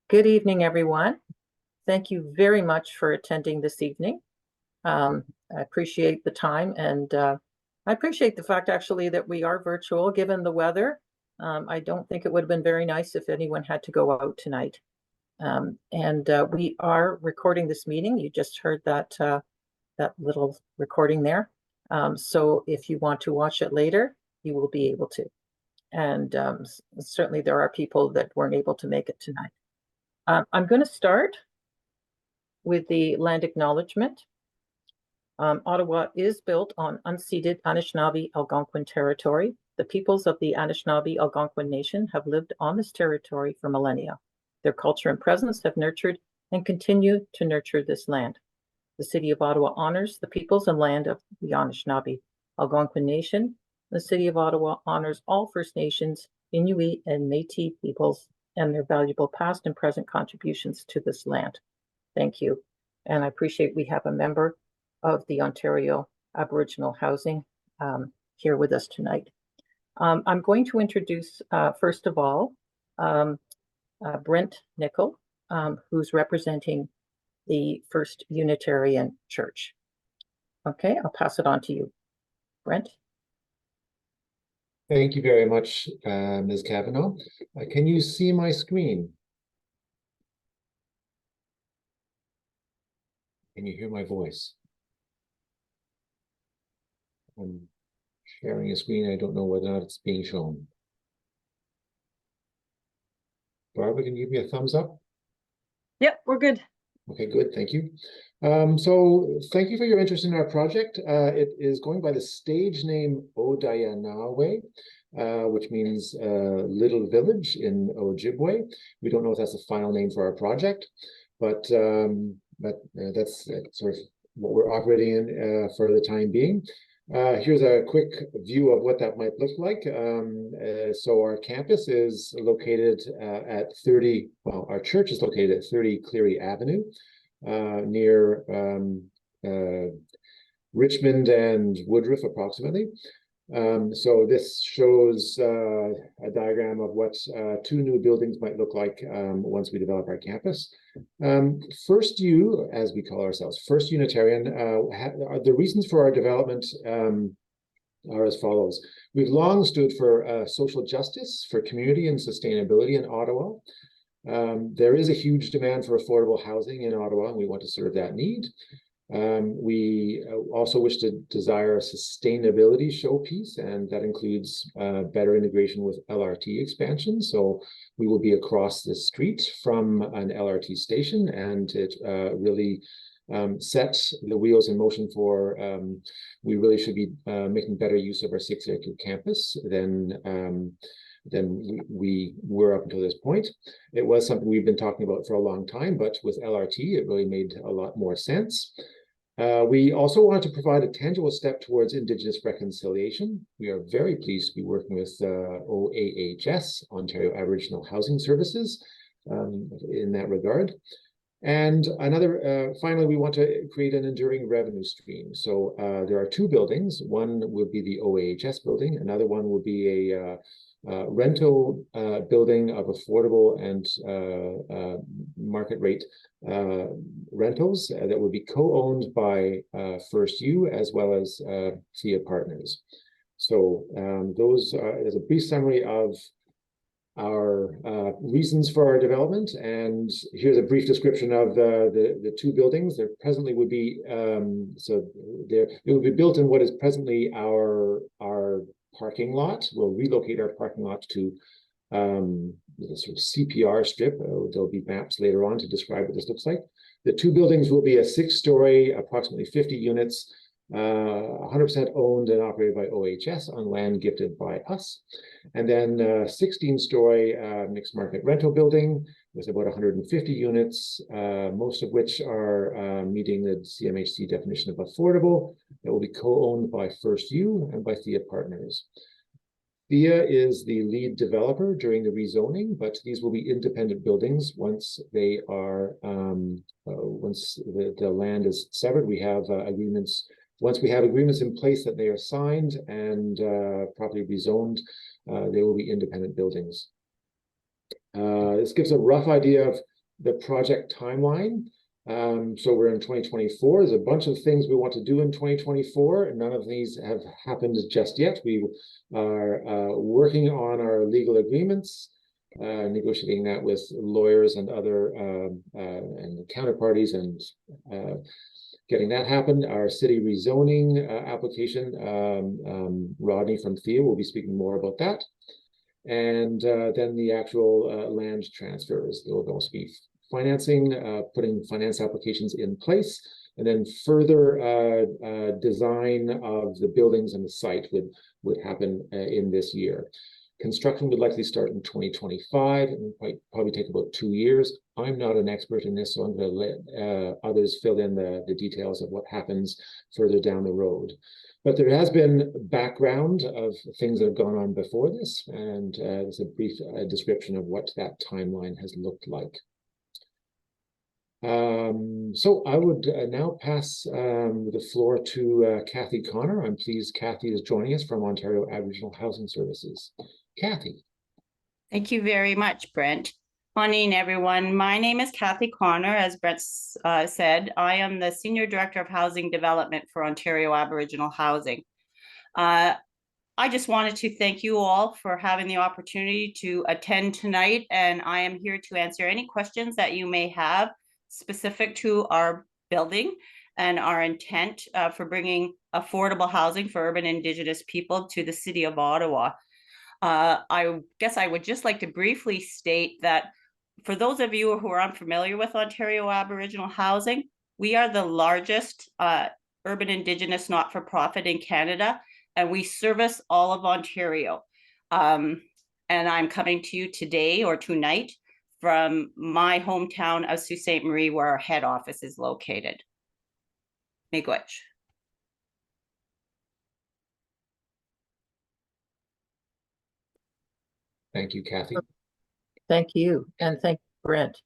Good evening, everyone. Thank you very much for attending this evening. I appreciate the time and I appreciate the fact actually that we are virtual given the weather. I don't think it would have been very nice if anyone had to go out tonight. We are recording this meeting. You just heard that little recording there. So if you want to watch it later, you will be able to. And certainly there are people that weren't able to make it tonight. I'm going to start with the land acknowledgement. Ottawa is built on unceded Anishinaabe Algonquin territory. The peoples of the Anishinaabe Algonquin Nation have lived on this territory for millennia. Their culture and presence have nurtured and continue to nurture this land. The City of Ottawa honors the peoples and land of the Anishinaabe Algonquin Nation. The City of Ottawa honors all First Nations, Inuit, and Métis peoples and their valuable past and present contributions to this land. Thank you. And I appreciate we have a member of the Ontario Aboriginal Housing here with us tonight. I'm going to introduce, first of all, Brent Nickel, who's representing the First Unitarian Church. Okay, I'll pass it on to you, Brent. Thank you very much, Ms. Cavanaugh. Can you see my screen? Can you hear my voice? I'm sharing a screen. I don't know whether or not it's being shown. Barbara, can you give me a thumbs up? Yep, we're good. Okay, good. Thank you. So thank you for your interest in our project. It is going by the stage name Odayanawe, which means little village in Ojibwe. We don't know if that's the final name for our project, but that's sort of what we're operating in for the time being. Here's a quick view of what that might look like. So our campus is located at 30, well, our church is located at 30 Cleary Avenue, near Richmond and Woodruff approximately. So this shows a diagram of what two new buildings might look like once we develop our campus. First U, as we call ourselves, First Unitarian, the reasons for our development are as follows. We've long stood for social justice, for community and sustainability in Ottawa. There is a huge demand for affordable housing in Ottawa, and we want to serve that need. We also wish to desire a sustainability showpiece, and that includes better integration with LRT expansion. So we will be across the street from an LRT station, and it really sets the wheels in motion for, we really should be making better use of our 6-acre campus than we were up until this point. It was something we've been talking about for a long time, but with LRT, it really made a lot more sense. We also wanted to provide a tangible step towards Indigenous reconciliation. We are very pleased to be working with OAHS, Ontario Aboriginal Housing Services, in that regard. And finally, we want to create an enduring revenue stream. So there are two buildings. One will be the OAHS building. Another one will be a rental building of affordable and market rate rentals that would be co-owned by First U as well as SIA partners. So there's a brief summary of our reasons for our development, and here's a brief description of the two buildings. There presently would be it would be built in what is presently our parking lot. We'll relocate our parking lot to the sort of CPR strip. There'll be maps later on to describe what this looks like. The two buildings will be a 6-story, approximately 50 units, 100% owned and operated by OHS on land gifted by us. And then a 16-story mixed market rental building with about 150 units, most of which are meeting the CMHC definition of affordable. That will be co-owned by First U and by THEA partners. THEA is the lead developer during the rezoning, but these will be independent buildings once they are, once the land is severed. We have agreements. Once we have agreements in place that they are signed and properly rezoned, they will be independent buildings. This gives a rough idea of the project timeline. So we're in 2024. There's a bunch of things we want to do in 2024, and none of these have happened just yet. We are working on our legal agreements, negotiating that with lawyers and other and counterparties, and getting that happen. Our city rezoning application, Rodney from Thea will be speaking more about that. And then the actual land transfers. There will also be financing, putting finance applications in place, and then further design of the buildings and the site would happen in this year. Construction would likely start in 2025 and probably take about 2 years. I'm not an expert in this, so I'm going to let others fill in the details of what happens further down the road. But there has been background of things that have gone on before this, and there's a brief description of what that timeline has looked like. So I would now pass the floor to Kathy Connor. I'm pleased Kathy is joining us from Ontario Aboriginal Housing Services. Kathy. Thank you very much, Brent. Morning, everyone. My name is Kathy Connor. As Brent said, I am the Senior Director of Housing Development for Ontario Aboriginal Housing. I just wanted to thank you all for having the opportunity to attend tonight, and I am here to answer any questions that you may have specific to our building and our intent for bringing affordable housing for urban Indigenous people to the City of Ottawa. I guess I would just like to briefly state that for those of you who are unfamiliar with Ontario Aboriginal Housing, we are the largest urban Indigenous not-for-profit in Canada, and we service all of Ontario. And I'm coming to you today or tonight from my hometown of Sault Ste. Marie, where our head office is located. Miigwech. Thank you, Kathy. Thank you, and thank you, Brent.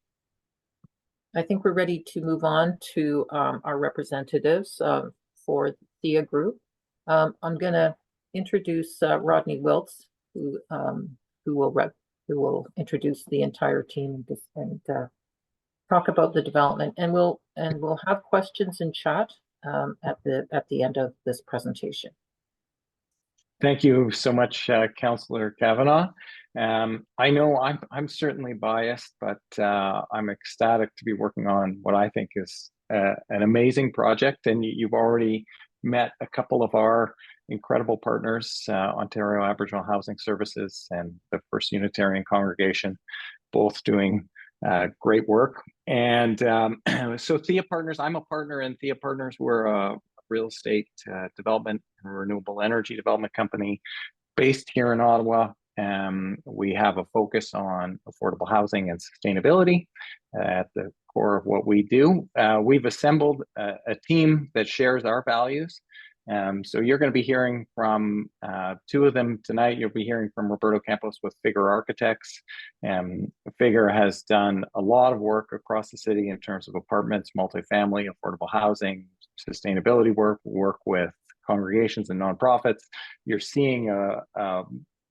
I think we're ready to move on to our representatives for the Thea Group. I'm going to introduce Rodney Wiltz, who will introduce the entire team and talk about the development. And we'll have questions in chat at the end of this presentation. Thank you so much, Councillor Kavanagh. I know I'm certainly biased, but I'm ecstatic to be working on what I think is an amazing project. And you've already met a couple of our incredible partners, Ontario Aboriginal Housing Services and the First Unitarian Congregation, both doing great work. And so Thea Partners, I'm a partner in Thea Partners. We're a real estate development and renewable energy development company based here in Ottawa. We have a focus on affordable housing and sustainability at the core of what we do. We've assembled a team that shares our values. So you're going to be hearing from two of them tonight. You'll be hearing from Roberto Campos with Figure Architects. Figure has done a lot of work across the city in terms of apartments, multifamily, affordable housing, sustainability work with congregations and nonprofits. You're seeing a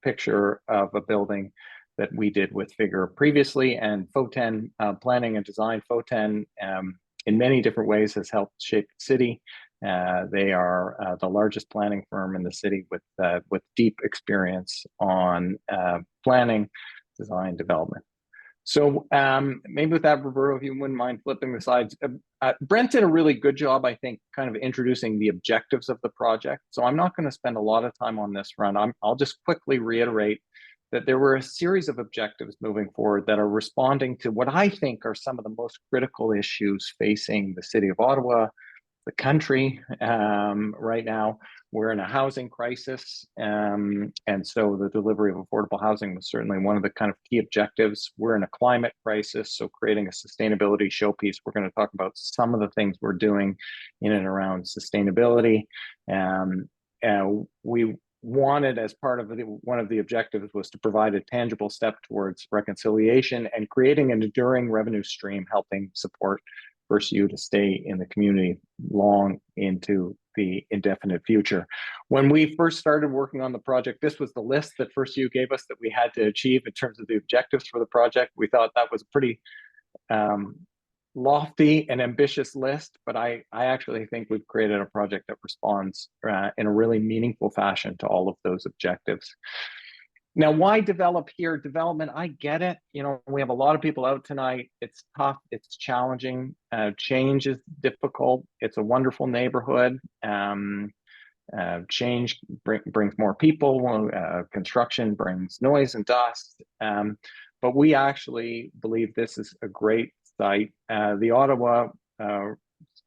picture of a building that we did with Figure previously, and FOTEN Planning and Design. FOTEN in many different ways has helped shape the city. They are the largest planning firm in the city with deep experience on planning, design, development. So maybe with that, Roberto, if you wouldn't mind flipping the slides. Brent did a really good job, I think, kind of introducing the objectives of the project. So I'm not going to spend a lot of time on this run. I'll just quickly reiterate that there were a series of objectives moving forward that are responding to what I think are some of the most critical issues facing the City of Ottawa, the country right now. We're in a housing crisis, and so the delivery of affordable housing was certainly one of the kind of key objectives. We're in a climate crisis, so creating a sustainability showpiece. We're going to talk about some of the things we're doing in and around sustainability. We wanted, as part of one of the objectives, was to provide a tangible step towards reconciliation and creating an enduring revenue stream, helping support First U to stay in the community long into the indefinite future. When we first started working on the project, this was the list that First U gave us that we had to achieve in terms of the objectives for the project. We thought that was a pretty lofty and ambitious list, but I actually think we've created a project that responds in a really meaningful fashion to all of those objectives. Now, why develop here? Development, I get it. You know, we have a lot of people out tonight. It's tough. It's challenging. Change is difficult. It's a wonderful neighborhood. Change brings more people. Construction brings noise and dust. But we actually believe this is a great site. The Ottawa,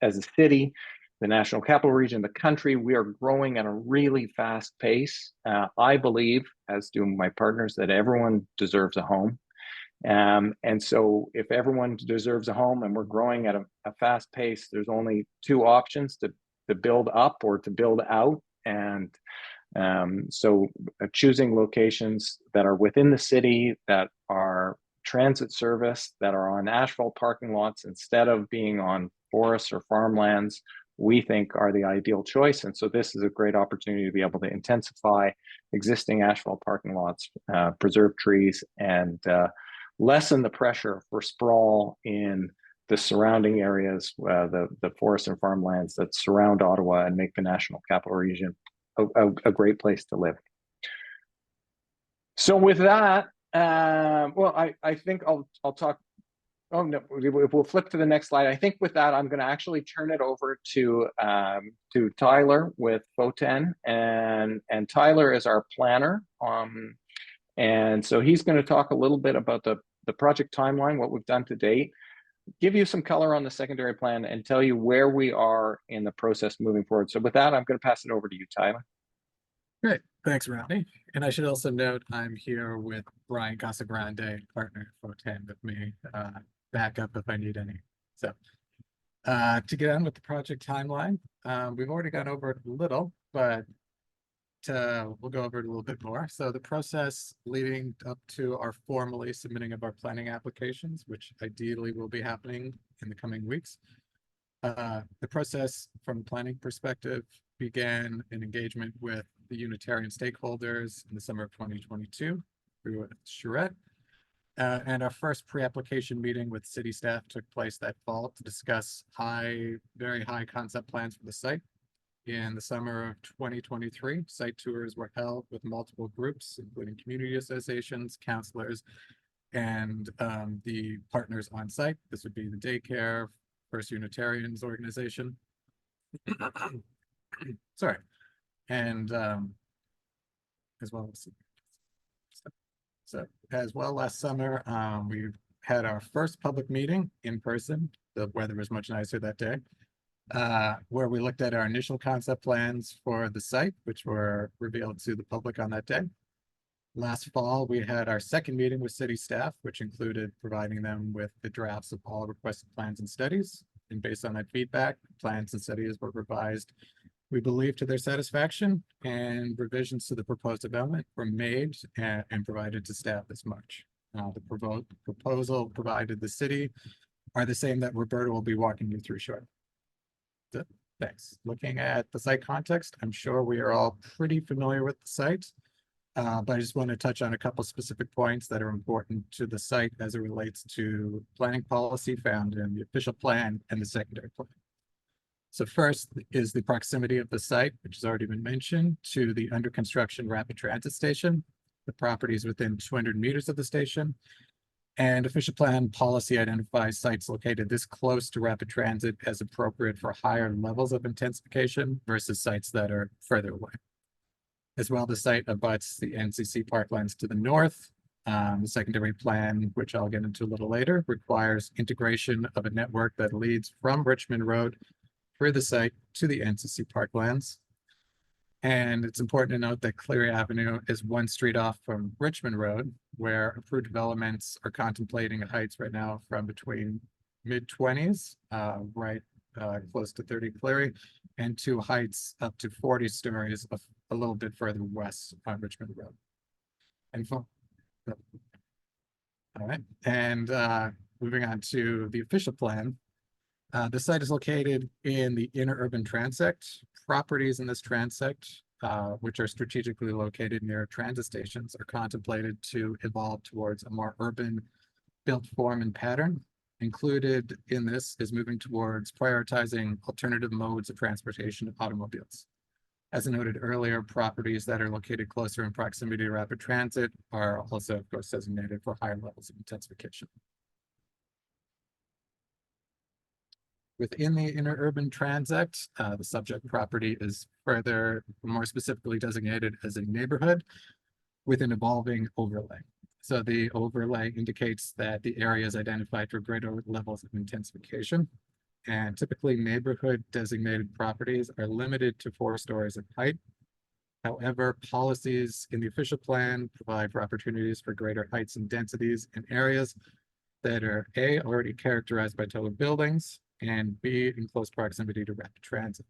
as a city, the National Capital Region, the country, we are growing at a really fast pace. I believe, as do my partners, that everyone deserves a home. And so if everyone deserves a home and we're growing at a fast pace, there's only two options: to build up or to build out. And so choosing locations that are within the city, that are transit service, that are on asphalt parking lots instead of being on forests or farmlands, we think are the ideal choice. And so this is a great opportunity to be able to intensify existing asphalt parking lots, preserve trees, and lessen the pressure for sprawl in the surrounding areas, the forests and farmlands that surround Ottawa, and make the National Capital Region a great place to live. So with that, well, I think I'll talk. Oh no, we'll flip to the next slide. I think with that, I'm going to actually turn it over to Tyler with FOTEN, and Tyler is our planner. And so he's going to talk a little bit about the project timeline, what we've done to date, give you some color on the secondary plan, and tell you where we are in the process moving forward. So with that, I'm going to pass it over to you, Tyler. Great, thanks, Rodney. And I should also note I'm here with Brian Casagrande, partner at FOTEN, with me, backup if I need any. So to get on with the project timeline, we've already gone over it a little, but we'll go over it a little bit more. So the process leading up to our formally submitting of our planning applications, which ideally will be happening in the coming weeks. The process from a planning perspective began an engagement with the Unitarian stakeholders in the summer of 2022 through Charette. And our first pre-application meeting with city staff took place that fall to discuss very high concept plans for the site. In the summer of 2023, site tours were held with multiple groups, including community associations, counselors, and the partners on site. This would be the daycare, First Unitarians organization. Sorry. And as well last summer, we had our first public meeting in person. The weather was much nicer that day, where we looked at our initial concept plans for the site, which were revealed to the public on that day. Last fall, we had our second meeting with city staff, which included providing them with the drafts of all requested plans and studies. And based on that feedback, plans and studies were revised, we believe, to their satisfaction, and revisions to the proposed development were made and provided to staff this March. The proposal provided the city are the same that Roberta will be walking you through shortly. Thanks. Looking at the site context, I'm sure we are all pretty familiar with the site, but I just want to touch on a couple specific points that are important to the site as it relates to planning policy found in the official plan and the secondary plan. So first is the proximity of the site, which has already been mentioned, to the under construction rapid transit station. The property is within 200 meters of the station, and official plan policy identifies sites located this close to rapid transit as appropriate for higher levels of intensification versus sites that are further away. As well, the site abuts the NCC parklands to the north. The secondary plan, which I'll get into a little later, requires integration of a network that leads from Richmond Road through the site to the NCC parklands. And it's important to note that Cleary Avenue is one street off from Richmond Road, where approved developments are contemplating at heights right now from between mid-20s, close to 30 Cleary, and to heights up to 40 stories a little bit further west on Richmond Road. And all right, and moving on to the official plan. The site is located in the inner urban transect. Properties in this transect, which are strategically located near transit stations, are contemplated to evolve towards a more urban built form and pattern. Included in this is moving towards prioritizing alternative modes of transportation of automobiles. As noted earlier, properties that are located closer in proximity to rapid transit are also, of course, designated for higher levels of intensification. Within the interurban transit, the subject property is further, more specifically designated as a neighborhood with an evolving overlay. So the overlay indicates that the area is identified for greater levels of intensification. And typically neighborhood designated properties are limited to 4 stories in height. However, policies in the official plan provide for opportunities for greater heights and densities in areas that are A, already characterized by taller buildings, and B, in close proximity to rapid transit.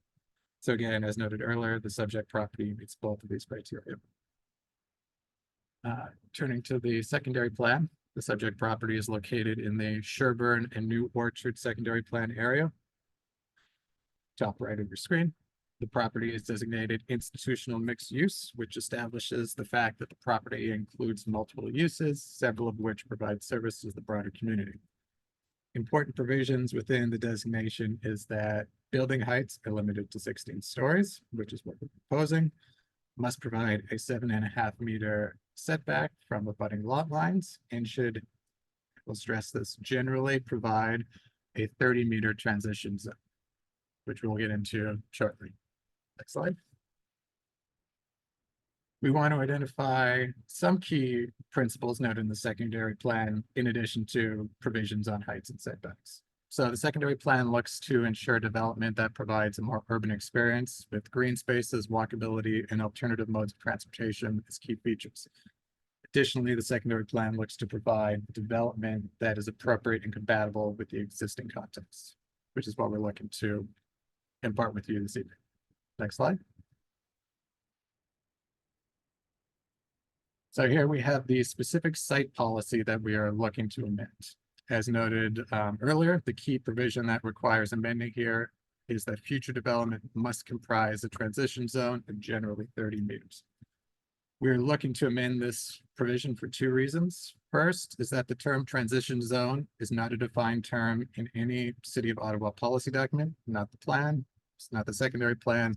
So again, as noted earlier, the subject property meets both of these criteria. Turning to the secondary plan, the subject property is located in the Sherburne and New Orchard secondary plan area. Top right of your screen. The property is designated institutional mixed use, which establishes the fact that the property includes multiple uses, several of which provide service to the broader community. Important provisions within the designation is that building heights are limited to 16 stories, which is what we're proposing, must provide a 7.5 meter setback from abutting lot lines, and should, we'll stress this, generally provide a 30-meter transition zone, which we'll get into shortly. Next slide. We want to identify some key principles noted in the secondary plan, in addition to provisions on heights and setbacks. So the secondary plan looks to ensure development that provides a more urban experience with green spaces, walkability, and alternative modes of transportation as key features. Additionally, the secondary plan looks to provide development that is appropriate and compatible with the existing context, which is what we're looking to impart with you this evening. Next slide. So here we have the specific site policy that we are looking to amend. As noted earlier, the key provision that requires amending here is that future development must comprise a transition zone of generally 30 meters. We're looking to amend this provision for 2 reasons. First is that the term transition zone is not a defined term in any City of Ottawa policy document, not the plan, it's not the secondary plan,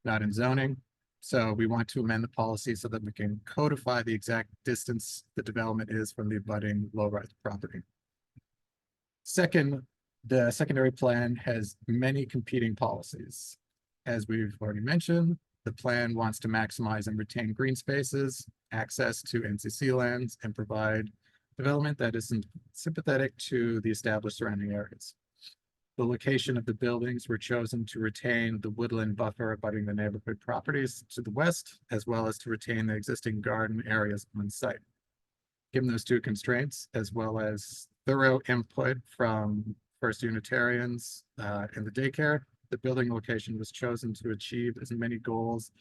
not in zoning. So we want to amend the policy so that we can codify the exact distance the development is from the abutting low-rise property. Second, the secondary plan has many competing policies. As we've already mentioned, the plan wants to maximize and retain green spaces, access to NCC lands, and provide development that is sympathetic to the established surrounding areas. The location of the buildings were chosen to retain the woodland buffer abutting the neighborhood properties to the west, as well as to retain the existing garden areas on site. Given those 2 constraints, as well as thorough input from First Unitarians in the daycare, the building location was chosen to achieve as many goals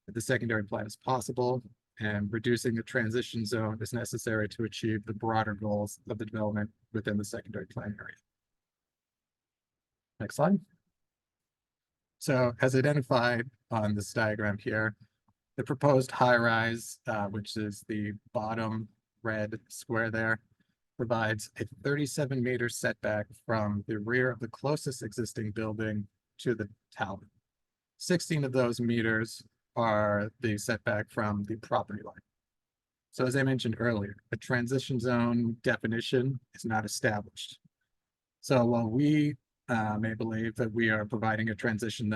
of the secondary plan as possible, and reducing the transition zone is necessary to achieve the broader goals of the development within the secondary plan area. Next slide. So as identified on this diagram here, the proposed high-rise, which is the bottom red square there, provides a 37-meter setback from the rear of the closest existing building to the tower. 16 of those meters are the setback from the property line. So as I mentioned earlier, a transition zone definition is not established. So while we may believe that we are providing a transition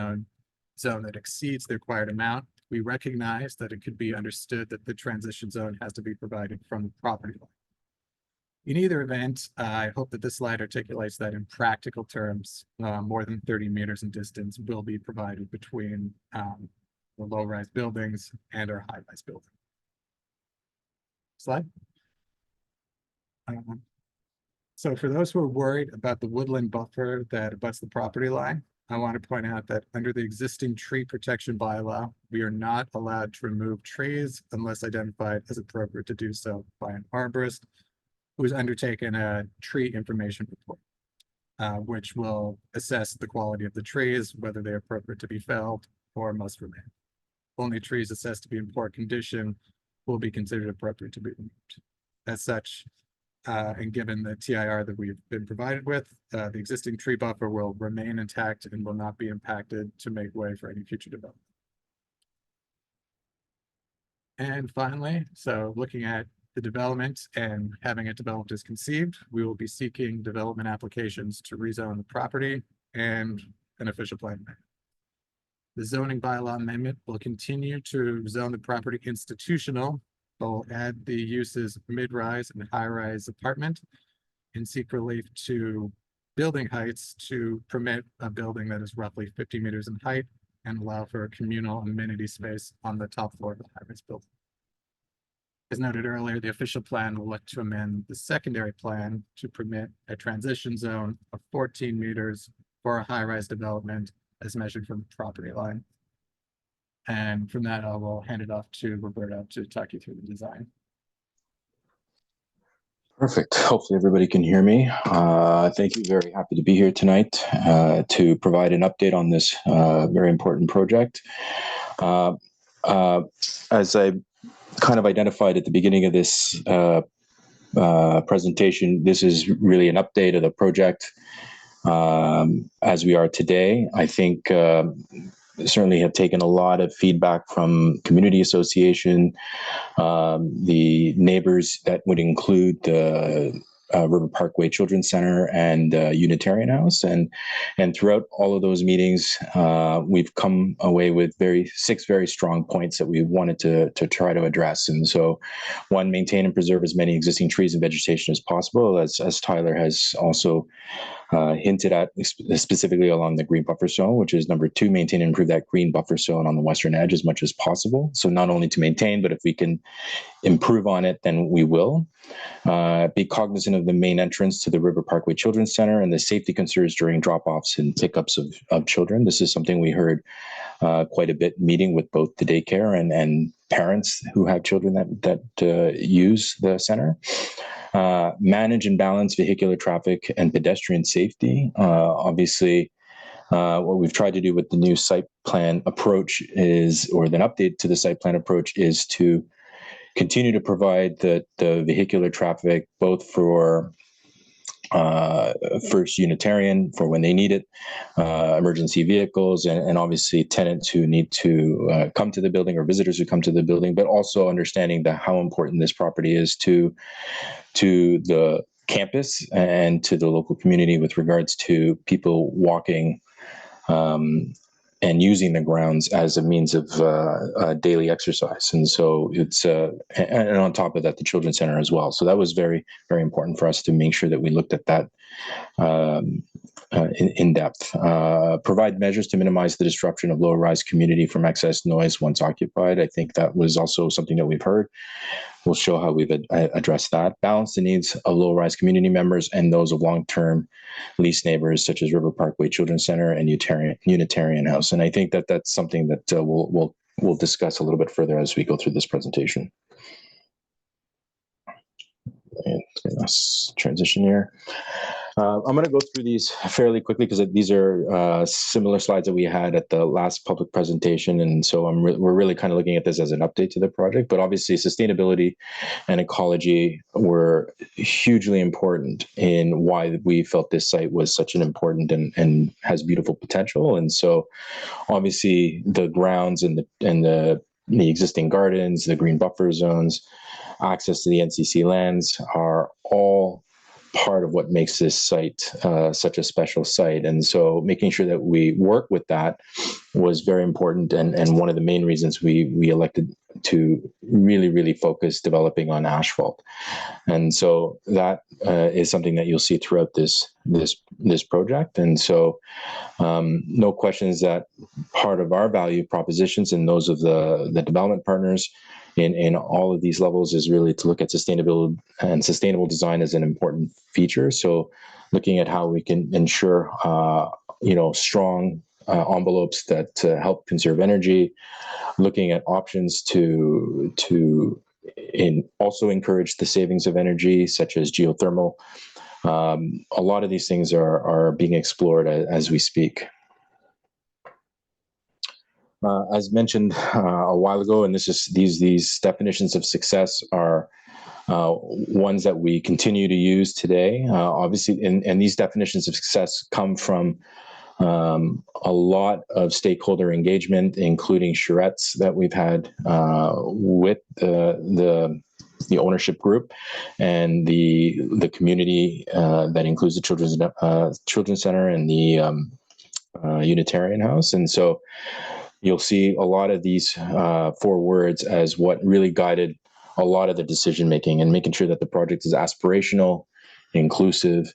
zone that exceeds the required amount, we recognize that it could be understood that the transition zone has to be provided from the property line. In either event, I hope that this slide articulates that in practical terms, more than 30 meters in distance will be provided between the low-rise buildings and our high-rise building. Slide. So for those who are worried about the woodland buffer that abuts the property line, I want to point out that under the existing tree protection bylaw, we are not allowed to remove trees unless identified as appropriate to do so by an arborist who's undertaken a tree information report, which will assess the quality of the trees, whether they're appropriate to be felled or must remain. Only trees assessed to be in poor condition will be considered appropriate to be removed. As such, And given the TIR that we've been provided with, the existing tree buffer will remain intact and will not be impacted to make way for any future development. And finally, so looking at the development and having it developed as conceived, we will be seeking development applications to rezone the property and an official plan. The zoning bylaw amendment will continue to zone the property institutional, but will add the uses mid-rise and high-rise apartment and seek relief to building heights to permit a building that is roughly 50 meters in height and allow for a communal amenity space on the top floor of the high-rise building. As noted earlier, the official plan will look to amend the secondary plan to permit a transition zone of 14 meters for a high-rise development as measured from the property line. And from that, I will hand it off to Roberta to talk you through the design. Perfect. Hopefully everybody can hear me. Thank you. Very happy to be here tonight to provide an update on this very important project. As I kind of identified at the beginning of this presentation, this is really an update of the project as we are today. I think certainly have taken a lot of feedback from community association, the neighbors that would include the River Parkway Children's Center and Unitarian House, and throughout all of those meetings, we've come away with six very strong points that we wanted to try to address. And so, one, maintain and preserve as many existing trees and vegetation as possible, as Tyler has also hinted at, specifically along the green buffer zone, which is number 2, maintain and improve that green buffer zone on the western edge as much as possible. So not only to maintain, but if we can improve on it, then we will. Be cognizant of the main entrance to the River Parkway Children's Center and the safety concerns during drop-offs and pickups of children. This is something we heard quite a bit meeting with both the daycare and parents who have children that use the center. Manage and balance vehicular traffic and pedestrian safety. Obviously, what we've tried to do with the new site plan approach is, or the update to the site plan approach, is to continue to provide the vehicular traffic both for First Unitarian for when they need it, emergency vehicles, and obviously tenants who need to come to the building or visitors who come to the building, but also understanding how important this property is to the campus and to the local community with regards to people walking and using the grounds as a means of daily exercise. And so it's, and on top of that, the Children's Center as well. So that was very, very important for us to make sure that we looked at that in depth. Provide measures to minimize the disruption of low-rise community from excess noise once occupied. I think that was also something that we've heard. We'll show how we've addressed that. Balance the needs of low-rise community members and those of long-term lease neighbors, such as River Parkway Children's Center and Unitarian House. And I think that that's something that we'll discuss a little bit further as we go through this presentation. And let's transition here. I'm going to go through these fairly quickly because these are similar slides that we had at the last public presentation, and so we're really kind of looking at this as an update to the project. But obviously, sustainability and ecology were hugely important in why we felt this site was such an important and has beautiful potential. And so, obviously, the grounds and the existing gardens, the green buffer zones, access to the NCC lands are all part of what makes this site such a special site. And so making sure that we work with that was very important, and one of the main reasons we elected to really focus developing on asphalt. And so that is something that you'll see throughout this project. And so no questions that part of our value propositions and those of the development partners in all of these levels is really to look at sustainability and sustainable design as an important feature. So looking at how we can ensure, strong envelopes that help conserve energy, looking at options to also encourage the savings of energy, such as geothermal. A lot of these things are being explored as we speak. As mentioned a while ago, and these definitions of success are ones that we continue to use today. Obviously, and these definitions of success come from a lot of stakeholder engagement, including charrettes that we've had with the ownership group and the community that includes the children's center and the Unitarian House. And so you'll see a lot of these 4 words as what really guided a lot of the decision making, and making sure that the project is aspirational, inclusive,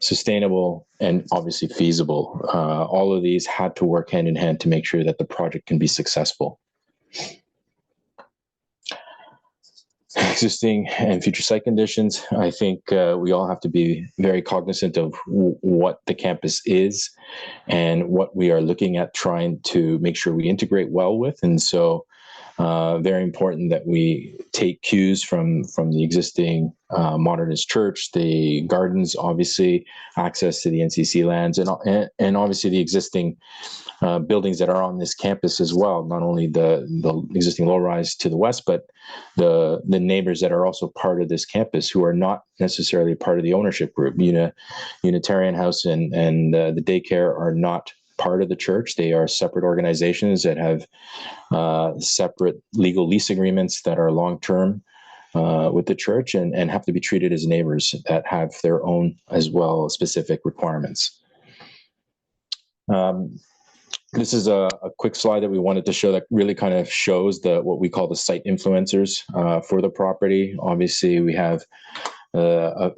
sustainable, and obviously feasible. All of these had to work hand in hand to make sure that the project can be successful. Existing and future site conditions. I think we all have to be very cognizant of what the campus is and what we are looking at trying to make sure we integrate well with. And so very important that we take cues from the existing modernist church, the gardens, obviously access to the NCC lands, and obviously the existing buildings that are on this campus as well. Not only the existing low rise to the west, but the neighbors that are also part of this campus who are not necessarily part of the ownership group. Unitarian House and the daycare are not part of the church. They are separate organizations that have separate legal lease agreements that are long-term with the church and have to be treated as neighbors that have their own as well specific requirements. This is a quick slide that we wanted to show that really kind of shows what we call the site influencers for the property. Obviously, we have a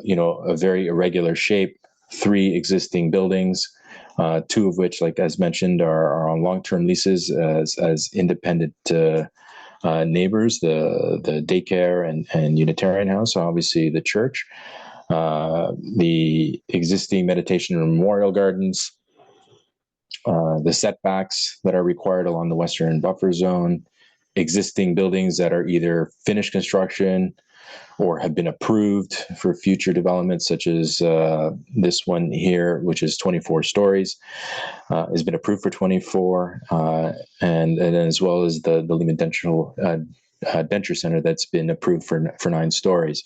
very irregular shape, 3 existing buildings, 2 of which, like as mentioned, are on long-term leases as independent neighbors, the daycare and Unitarian House, obviously the church, the existing meditation and memorial gardens, the setbacks that are required along the western buffer zone, existing buildings that are either finished construction or have been approved for future development, such as this one here, which is 24 stories, has been approved for 24, and as well as the Lehman Denture Center that's been approved for 9 stories.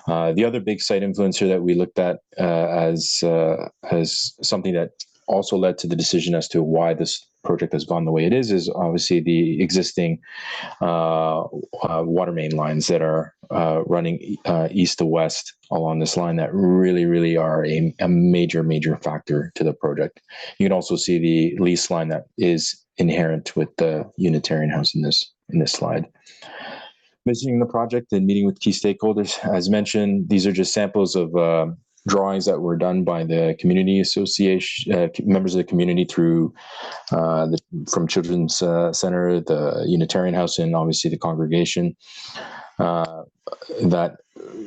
The other big site influencer that we looked at as something that also led to the decision as to why this project has gone the way it is obviously the existing water main lines that are running east to west along this line that really are a major factor to the project. You can also see the lease line that is inherent with the Unitarian House in this slide. Visiting the project and meeting with key stakeholders. As mentioned, these are just samples of drawings that were done by the community association, members of the community through from Children's Center, the Unitarian House, and obviously the congregation. That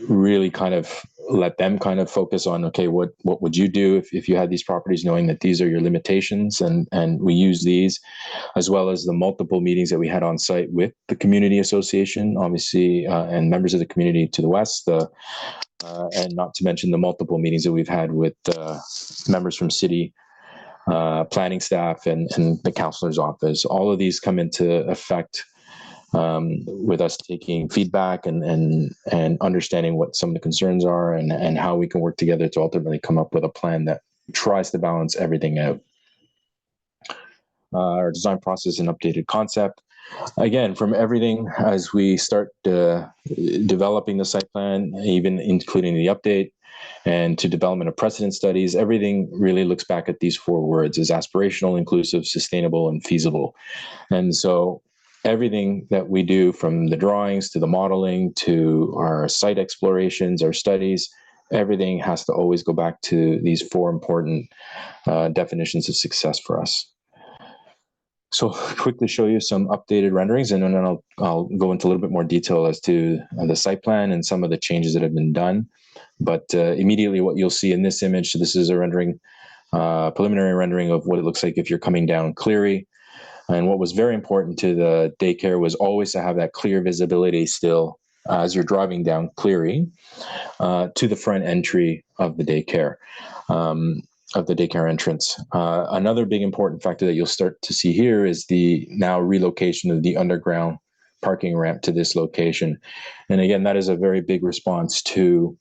really kind of let them kind of focus on, okay, what would you do if you had these properties, knowing that these are your limitations, and we use these, as well as the multiple meetings that we had on site with the community association, obviously, and members of the community to the west, and not to mention the multiple meetings that we've had with members from city planning staff and the counselor's office. All of these come into effect with us taking feedback and understanding what some of the concerns are and how we can work together to ultimately come up with a plan that tries to balance everything out. Our design process and updated concept. Again, from everything as we start developing the site plan, even including the update and to development of precedent studies, everything really looks back at these 4 words as aspirational, inclusive, sustainable, and feasible. And so everything that we do, from the drawings to the modeling to our site explorations, our studies, everything has to always go back to these 4 important definitions of success for us. So quickly show you some updated renderings, and then I'll go into a little bit more detail as to the site plan and some of the changes that have been done. But immediately what you'll see in this image, so this is a rendering, preliminary rendering of what it looks like if you're coming down Cleary. And what was very important to the daycare was always to have that clear visibility still as you're driving down Cleary to the front entry of the daycare. Of the daycare entrance. Another big important factor that you'll start to see here is the now relocation of the underground parking ramp to this location. And again, that is a very big response to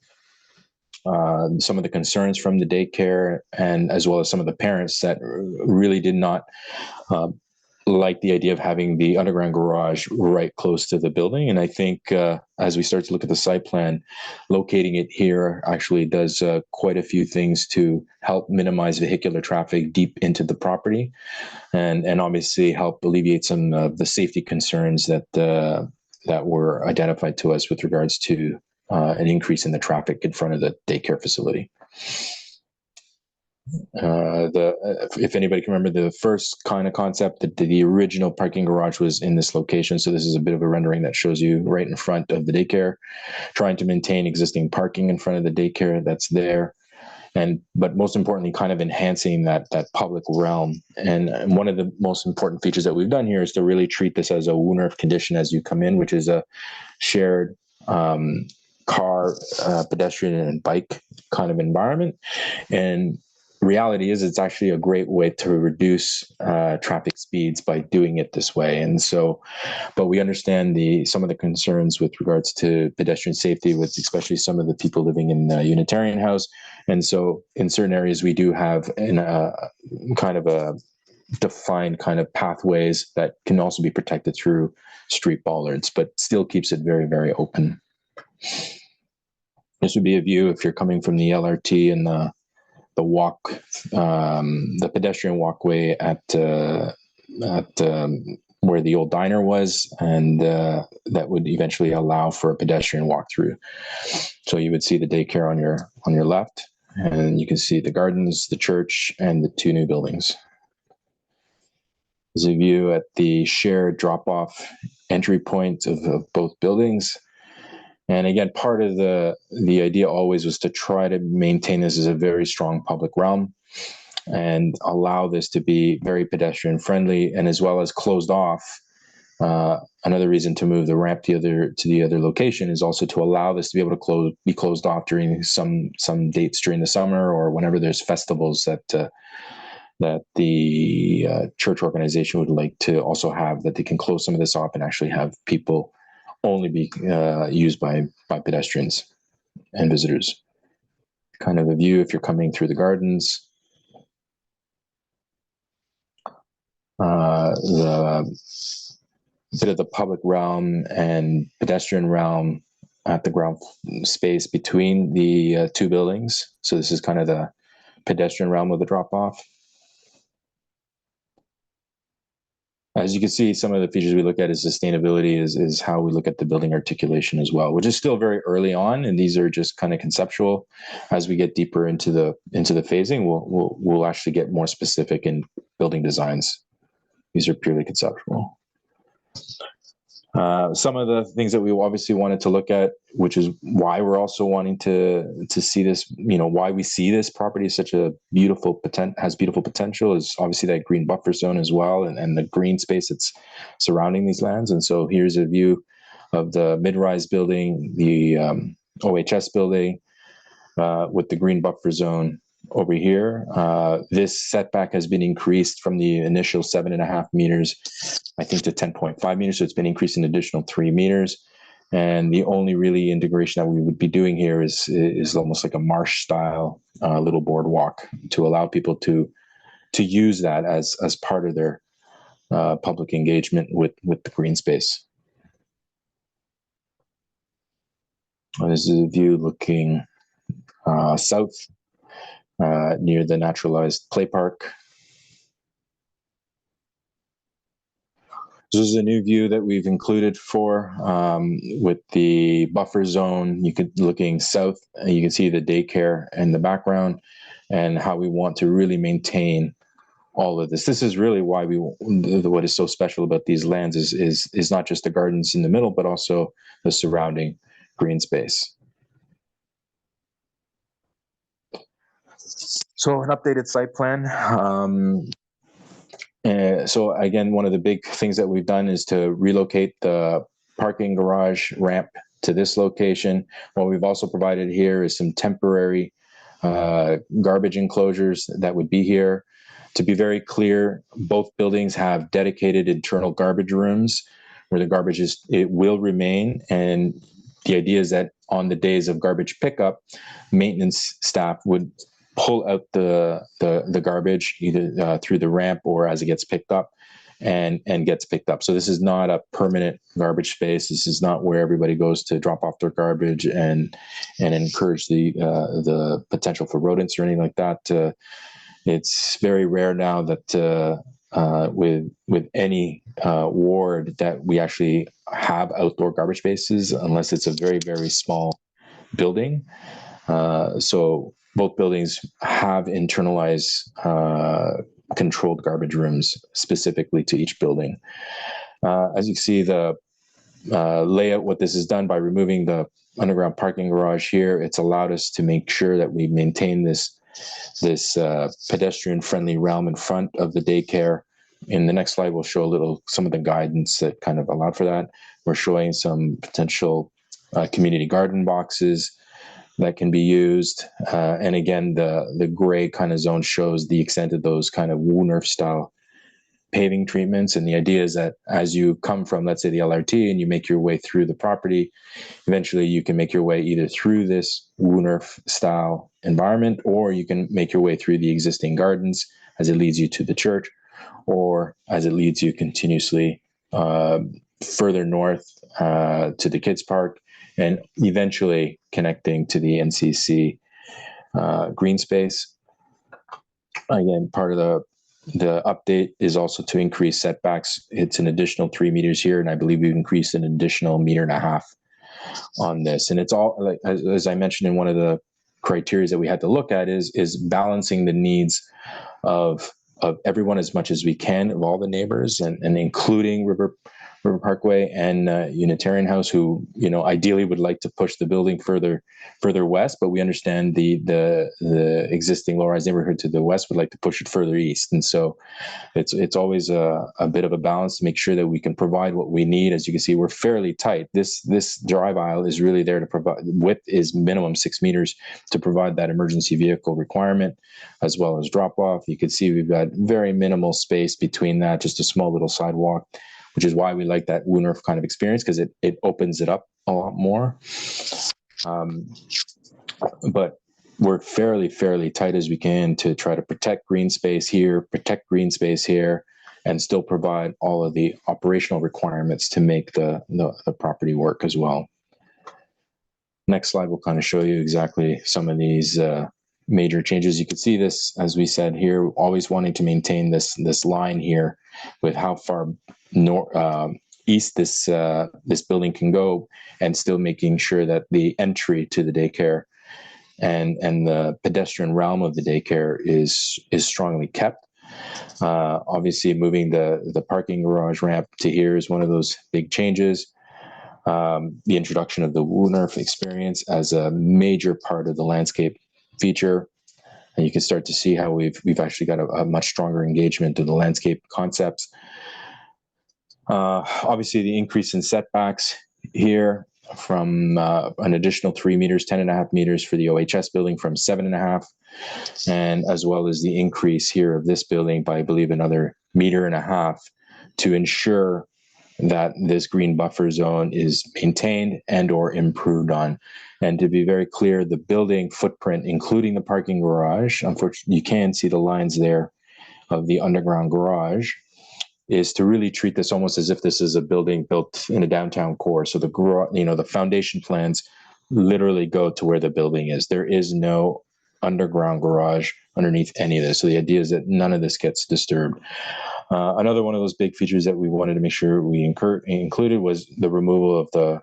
some of the concerns from the daycare, and as well as some of the parents that really did not like the idea of having the underground garage right close to the building. And I think as we start to look at the site plan, locating it here actually does quite a few things to help minimize vehicular traffic deep into the property, and obviously help alleviate some of the safety concerns that that were identified to us with regards to an increase in the traffic in front of the daycare facility. If anybody can remember, the first kind of concept, that the original parking garage was in this location. So this is a bit of a rendering that shows you right in front of the daycare, trying to maintain existing parking in front of the daycare that's there. But most importantly, kind of enhancing that public realm. And one of the most important features that we've done here is to really treat this as a Woonert condition as you come in, which is a shared car, pedestrian, and bike kind of environment. And reality is, it's actually a great way to reduce traffic speeds by doing it this way. And so, but we understand some of the concerns with regards to pedestrian safety, with especially some of the people living in the Unitarian house. And so in certain areas, we do have kind of a defined kind of pathways that can also be protected through street bollards, but still keeps it very, very open. This would be a view if you're coming from the LRT and the pedestrian walkway at where the old diner was, and that would eventually allow for a pedestrian walkthrough. So you would see the daycare on your left, and you can see the gardens, the church, and the two new buildings. There's a view at the shared drop-off entry point of both buildings. And again, part of the idea always was to try to maintain this as a very strong public realm and allow this to be very pedestrian friendly, and as well as closed off. Another reason to move the ramp to the other location is also to allow this to be able to be closed off during some dates during the summer, or whenever there's festivals that the church organization would like to also have, that they can close some of this off and actually have people only be used by pedestrians and visitors. Kind of a view if you're coming through the gardens. The bit of the public realm and pedestrian realm at the ground space between the two buildings. So this is kind of the pedestrian realm of the drop-off. As you can see, some of the features we look at is sustainability, is how we look at the building articulation as well, which is still very early on, and these are just kind of conceptual. As we get deeper into the phasing, we'll actually get more specific in building designs. These are purely conceptual. Some of the things that we obviously wanted to look at, which is why we're also wanting to see this, why we see this property as such a beautiful potential, is obviously that green buffer zone as well, and the green space that's surrounding these lands. And so here's a view of the mid-rise building, the OHS building, with the green buffer zone over here. This setback has been increased from the initial 7.5 meters, I think, to 10.5 meters. So it's been increased an additional 3 meters. And the only really integration that we would be doing here is almost like a marsh style little boardwalk to allow people to use that as part of their public engagement with the green space. This is a view looking south, near the naturalized play park. This is a new view that we've included with the buffer zone. Looking south, you can see the daycare in the background, and how we want to really maintain all of this. This is really why what is so special about these lands is not just the gardens in the middle, but also the surrounding green space. So an updated site plan. So again, one of the big things that we've done is to relocate the parking garage ramp to this location. What we've also provided here is some temporary garbage enclosures that would be here. To be very clear, both buildings have dedicated internal garbage rooms where the garbage it will remain. And the idea is that on the days of garbage pickup, maintenance staff would pull out the garbage either through the ramp or as it gets picked up and gets picked up. So this is not a permanent garbage space. This is not where everybody goes to drop off their garbage and encourage the potential for rodents or anything like that. It's very rare now that with any ward that we actually have outdoor garbage spaces, unless it's a very, very small building. So both buildings have internalized controlled garbage rooms specifically to each building. As you can see, the layout, what this has done by removing the underground parking garage here, it's allowed us to make sure that we maintain this pedestrian-friendly realm in front of the daycare. In the next slide, we'll show some of the guidance that kind of allowed for that. We're showing some potential community garden boxes that can be used. And again, the gray kind of zone shows the extent of those kind of WUNRF style paving treatments. And the idea is that as you come from, let's say, the LRT and you make your way through the property, eventually you can make your way either through this WUNRF style environment, or you can make your way through the existing gardens as it leads you to the church, or as it leads you continuously further north to the kids park, and eventually connecting to the NCC green space. Again, part of the update is also to increase setbacks. It's an additional 3 meters here, and I believe we've increased an additional 1.5 meters on this. And it's all, like, as I mentioned in one of the criteria that we had to look at, is balancing the needs of everyone as much as we can, of all the neighbors, and including River Parkway and Unitarian House, who ideally would like to push the building further west, but we understand the existing low-rise neighborhood to the west would like to push it further east, and so it's always a bit of a balance to make sure that we can provide what we need. As you can see, we're fairly tight. This drive aisle is really there to provide, width is minimum 6 meters to provide that emergency vehicle requirement, as well as drop off. You can see we've got very minimal space between that, just a small little sidewalk, which is why we like that WUNRF kind of experience, because it opens it up a lot more. But we're fairly tight as we can to try to protect green space here, and still provide all of the operational requirements to make the property work as well. Next slide will kind of show you exactly some of these major changes. You can see this, as we said here, always wanting to maintain this line here with how far east this building can go, and still making sure that the entry to the daycare and the pedestrian realm of the daycare is strongly kept. Obviously, moving the parking garage ramp to here is one of those big changes. The introduction of the WUNRF experience as a major part of the landscape feature. And you can start to see how we've actually got a much stronger engagement of the landscape concepts. Obviously, the increase in setbacks here from an additional 3 meters, 10.5 meters for the OHS building from 7.5, and as well as the increase here of this building by, I believe, another 1.5 meters to ensure that this green buffer zone is maintained and or improved on. And to be very clear, the building footprint, including the parking garage, unfortunately, you can see the lines there of the underground garage, is to really treat this almost as if this is a building built in a downtown core. So the garage, the foundation plans literally go to where the building is. There is no underground garage underneath any of this. So the idea is that none of this gets disturbed. Another one of those big features that we wanted to make sure we included was the removal of the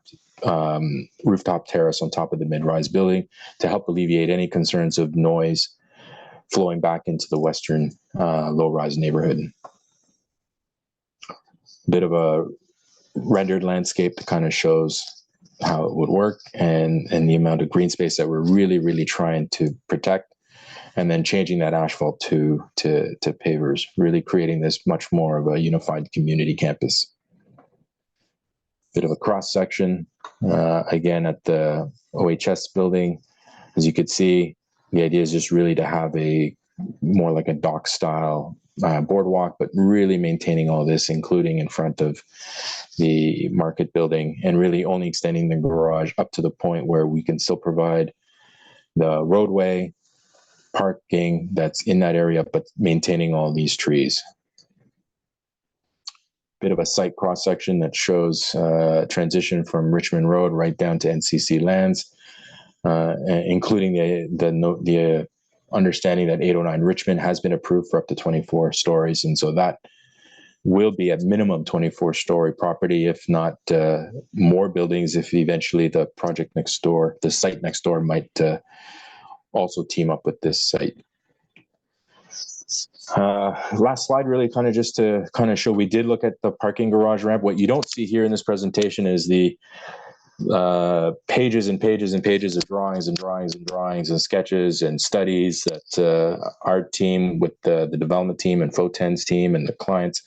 rooftop terrace on top of the mid-rise building to help alleviate any concerns of noise flowing back into the western low-rise neighborhood. Bit of a rendered landscape that kind of shows how it would work and the amount of green space that we're really trying to protect, and then changing that asphalt to pavers, really creating this much more of a unified community campus. Bit of a cross section again at the OHS building. As you could see, the idea is just really to have a more like a dock style boardwalk, but really maintaining all this, including in front of the market building, and really only extending the garage up to the point where we can still provide the roadway, parking that's in that area, but maintaining all these trees. Bit of a site cross section that shows transition from Richmond Road right down to NCC lands, including the understanding that 809 Richmond has been approved for up to 24 stories, and so that will be at minimum 24-story property, if not more buildings, if eventually the project next door, the site next door, might also team up with this site. Last slide, really kind of just to kind of show we did look at the parking garage ramp. What you don't see here in this presentation is the pages and pages and pages of drawings and drawings and drawings and sketches and studies that our team with the development team and FOTEN's team and the clients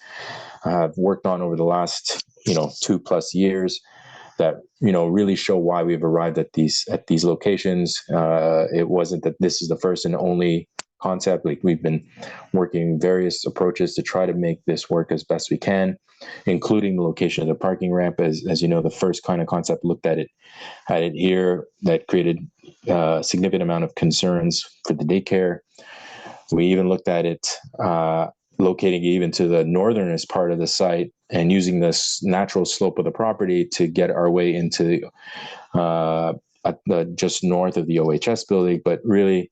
have worked on over the last 2+ years, that really show why we've arrived at these locations. It wasn't that this is the first and only concept. Like, we've been working various approaches to try to make this work as best we can, including the location of the parking ramp. As you know, the first kind of concept looked at it here, that created a significant amount of concerns for the daycare. We even looked at it locating even to the northernest part of the site and using this natural slope of the property to get our way into just north of the OHS building, but really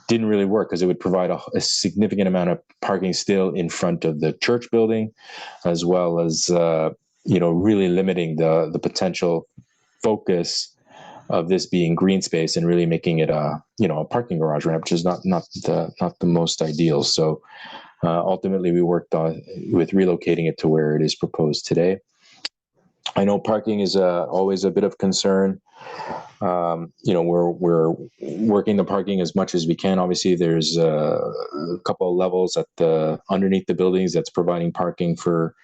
didn't really work because it would provide a significant amount of parking still in front of the church building, as well as really limiting the potential focus of this being green space and really making it a parking garage ramp, which is not the most ideal. So ultimately we worked with relocating it to where it is proposed today. I know parking is always a bit of concern. We're working the parking as much as we can. Obviously, there's a couple of levels underneath the buildings that's providing parking for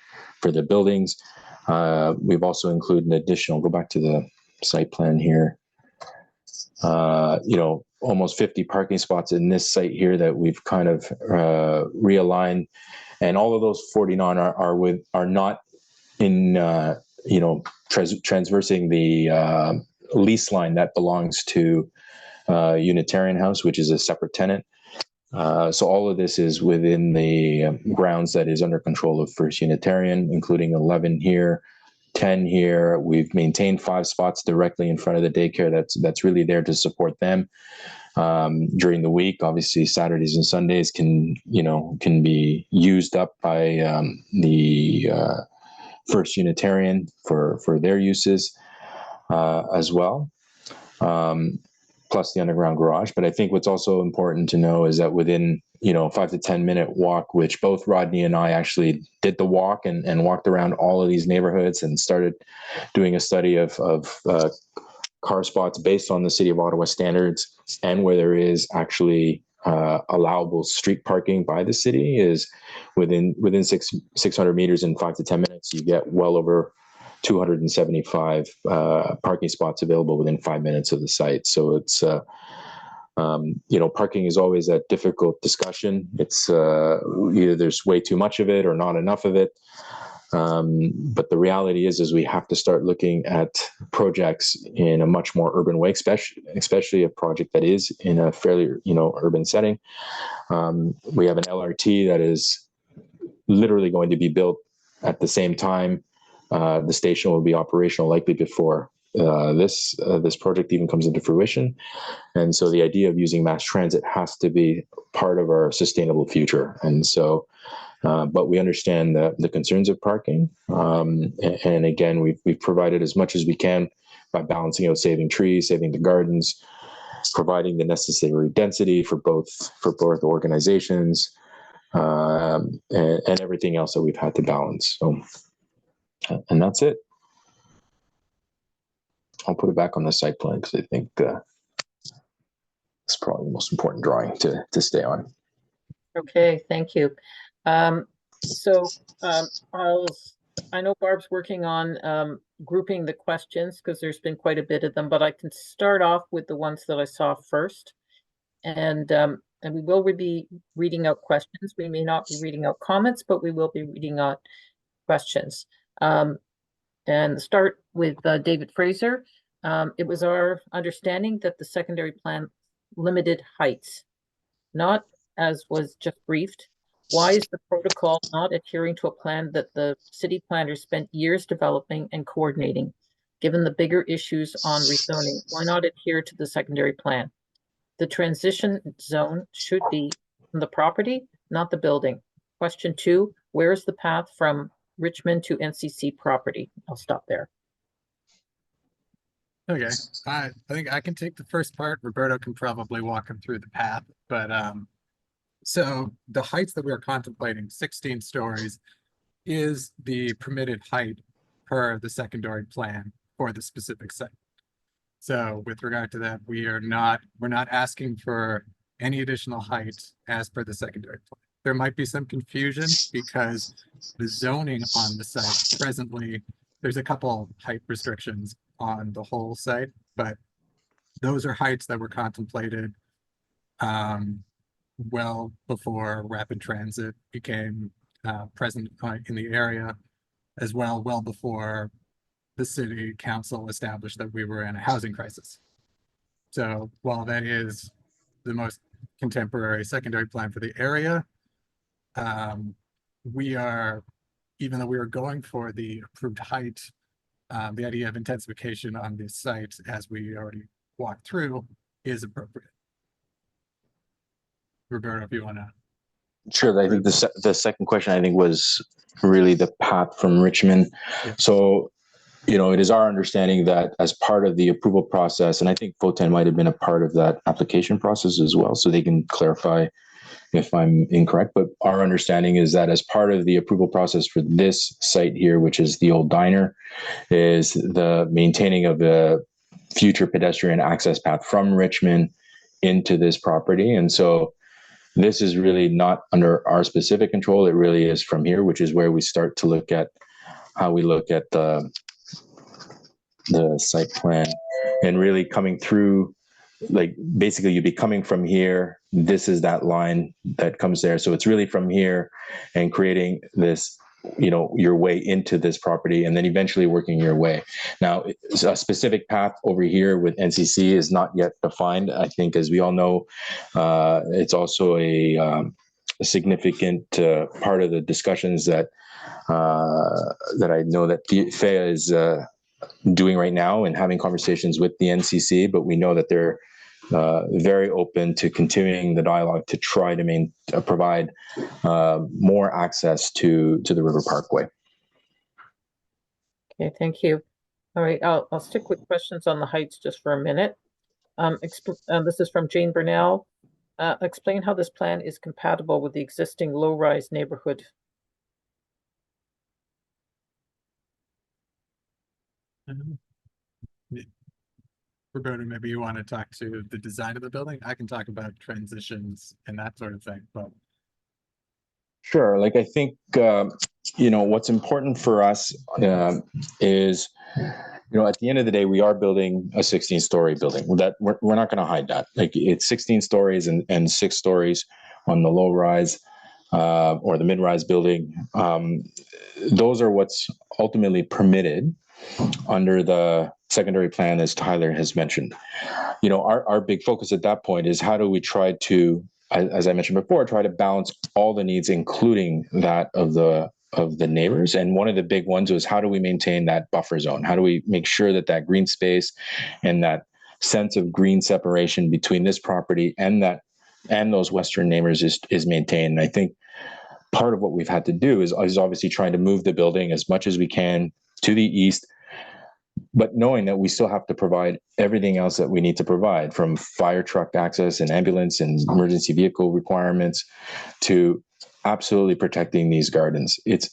the buildings. We've also included an additional, go back to the site plan here, almost 50 parking spots in this site here that we've kind of realigned, and all of those 49 are not in transversing the lease line that belongs to Unitarian House, which is a separate tenant. So all of this is within the grounds that is under control of First Unitarian, including 11 here, 10 here. We've maintained 5 spots directly in front of the daycare that's really there to support them during the week. Obviously, Saturdays and Sundays can be used up by the First Unitarian for their uses as well, plus the underground garage. But I think what's also important to know is that within 5 to 10 minute walk, which both Rodney and I actually did the walk and walked around all of these neighborhoods and started doing a study of car spots based on the City of Ottawa standards, and where there is actually allowable street parking by the city, is within 600 meters in 5 to 10 minutes, you get well over 275 parking spots available within 5 minutes of the site. So it's parking is always a difficult discussion. It's either there's way too much of it or not enough of it. But the reality is we have to start looking at projects in a much more urban way, especially a project that is in a fairly urban setting. We have an LRT that is literally going to be built at the same time. The station will be operational likely before this project even comes into fruition. And so the idea of using mass transit has to be part of our sustainable future. And so but we understand the concerns of parking. And again, we've provided as much as we can by balancing out saving trees, saving the gardens, providing the necessary density for both organizations, and everything else that we've had to balance. So, and that's it. I'll put it back on the site plan because I think it's probably the most important drawing to stay on. Okay, thank you. I know Barb's working on grouping the questions because there's been quite a bit of them, but I can start off with the ones that I saw first. And And we will be reading out questions. We may not be reading out comments, but we will be reading out questions. And start with David Fraser. It was our understanding that the secondary plan limited heights, not as was just briefed. Why is the protocol not adhering to a plan that the city planners spent years developing and coordinating? Given the bigger issues on rezoning, why not adhere to the secondary plan? The transition zone should be from the property, not the building. Question 2, where is the path from Richmond to NCC property? I'll stop there. Okay, I think I can take the first part. Roberto can probably walk him through the path, but so the heights that we are contemplating, 16 stories, is the permitted height per the secondary plan for the specific site. So with regard to that, we're not asking for any additional height as per the secondary plan. There might be some confusion because the zoning on the site presently, there's a couple height restrictions on the whole site, but those are heights that were contemplated well before rapid transit became present in the area, as well before the city council established that we were in a housing crisis. So while that is the most contemporary secondary plan for the area, even though we are going for the approved height, the idea of intensification on this site, as we already walked through, is appropriate. Roberto, if you want to. Sure. I think the second question, I think, was really the path from Richmond. Yeah. So, it is our understanding that as part of the approval process, and I think VOTEN might have been a part of that application process as well, so they can clarify if I'm incorrect, but our understanding is that as part of the approval process for this site here, which is the old diner, is the maintaining of the future pedestrian access path from Richmond into this property. And so this is really not under our specific control. It really is from here, which is where we start to look at how we look at the site plan and really coming through, like basically you'd be coming from here. This is that line that comes there. So it's really from here and creating this, your way into this property and then eventually working your way. Now, a specific path over here with NCC is not yet defined. I think, as we all know, it's also a significant part of the discussions that I know that FEA is doing right now and having conversations with the NCC, but we know that they're very open to continuing the dialogue to try to provide more access to the River Parkway. Okay, thank you. All right, I'll stick with questions on the heights just for a minute. This is from Jane Burnell. Explain how this plan is compatible with the existing low-rise neighborhood. Roberto, maybe you want to talk to the design of the building. I can talk about transitions and that sort of thing, but. Sure. Like, I think, what's important for us is, at the end of the day, we are building a 16-story building. That we're not going to hide that. Like, it's 16 stories and 6 stories on the low rise or the mid-rise building. Those are what's ultimately permitted under the secondary plan, as Tyler has mentioned. Our big focus at that point is how do we try to, as I mentioned before, try to balance all the needs, including that of the neighbors. And one of the big ones was how do we maintain that buffer zone? How do we make sure that green space and that sense of green separation between this property and those western neighbors is maintained? And I think part of what we've had to do is obviously trying to move the building as much as we can to the east, but knowing that we still have to provide everything else that we need to provide, from fire truck access and ambulance and emergency vehicle requirements to absolutely protecting these gardens. It's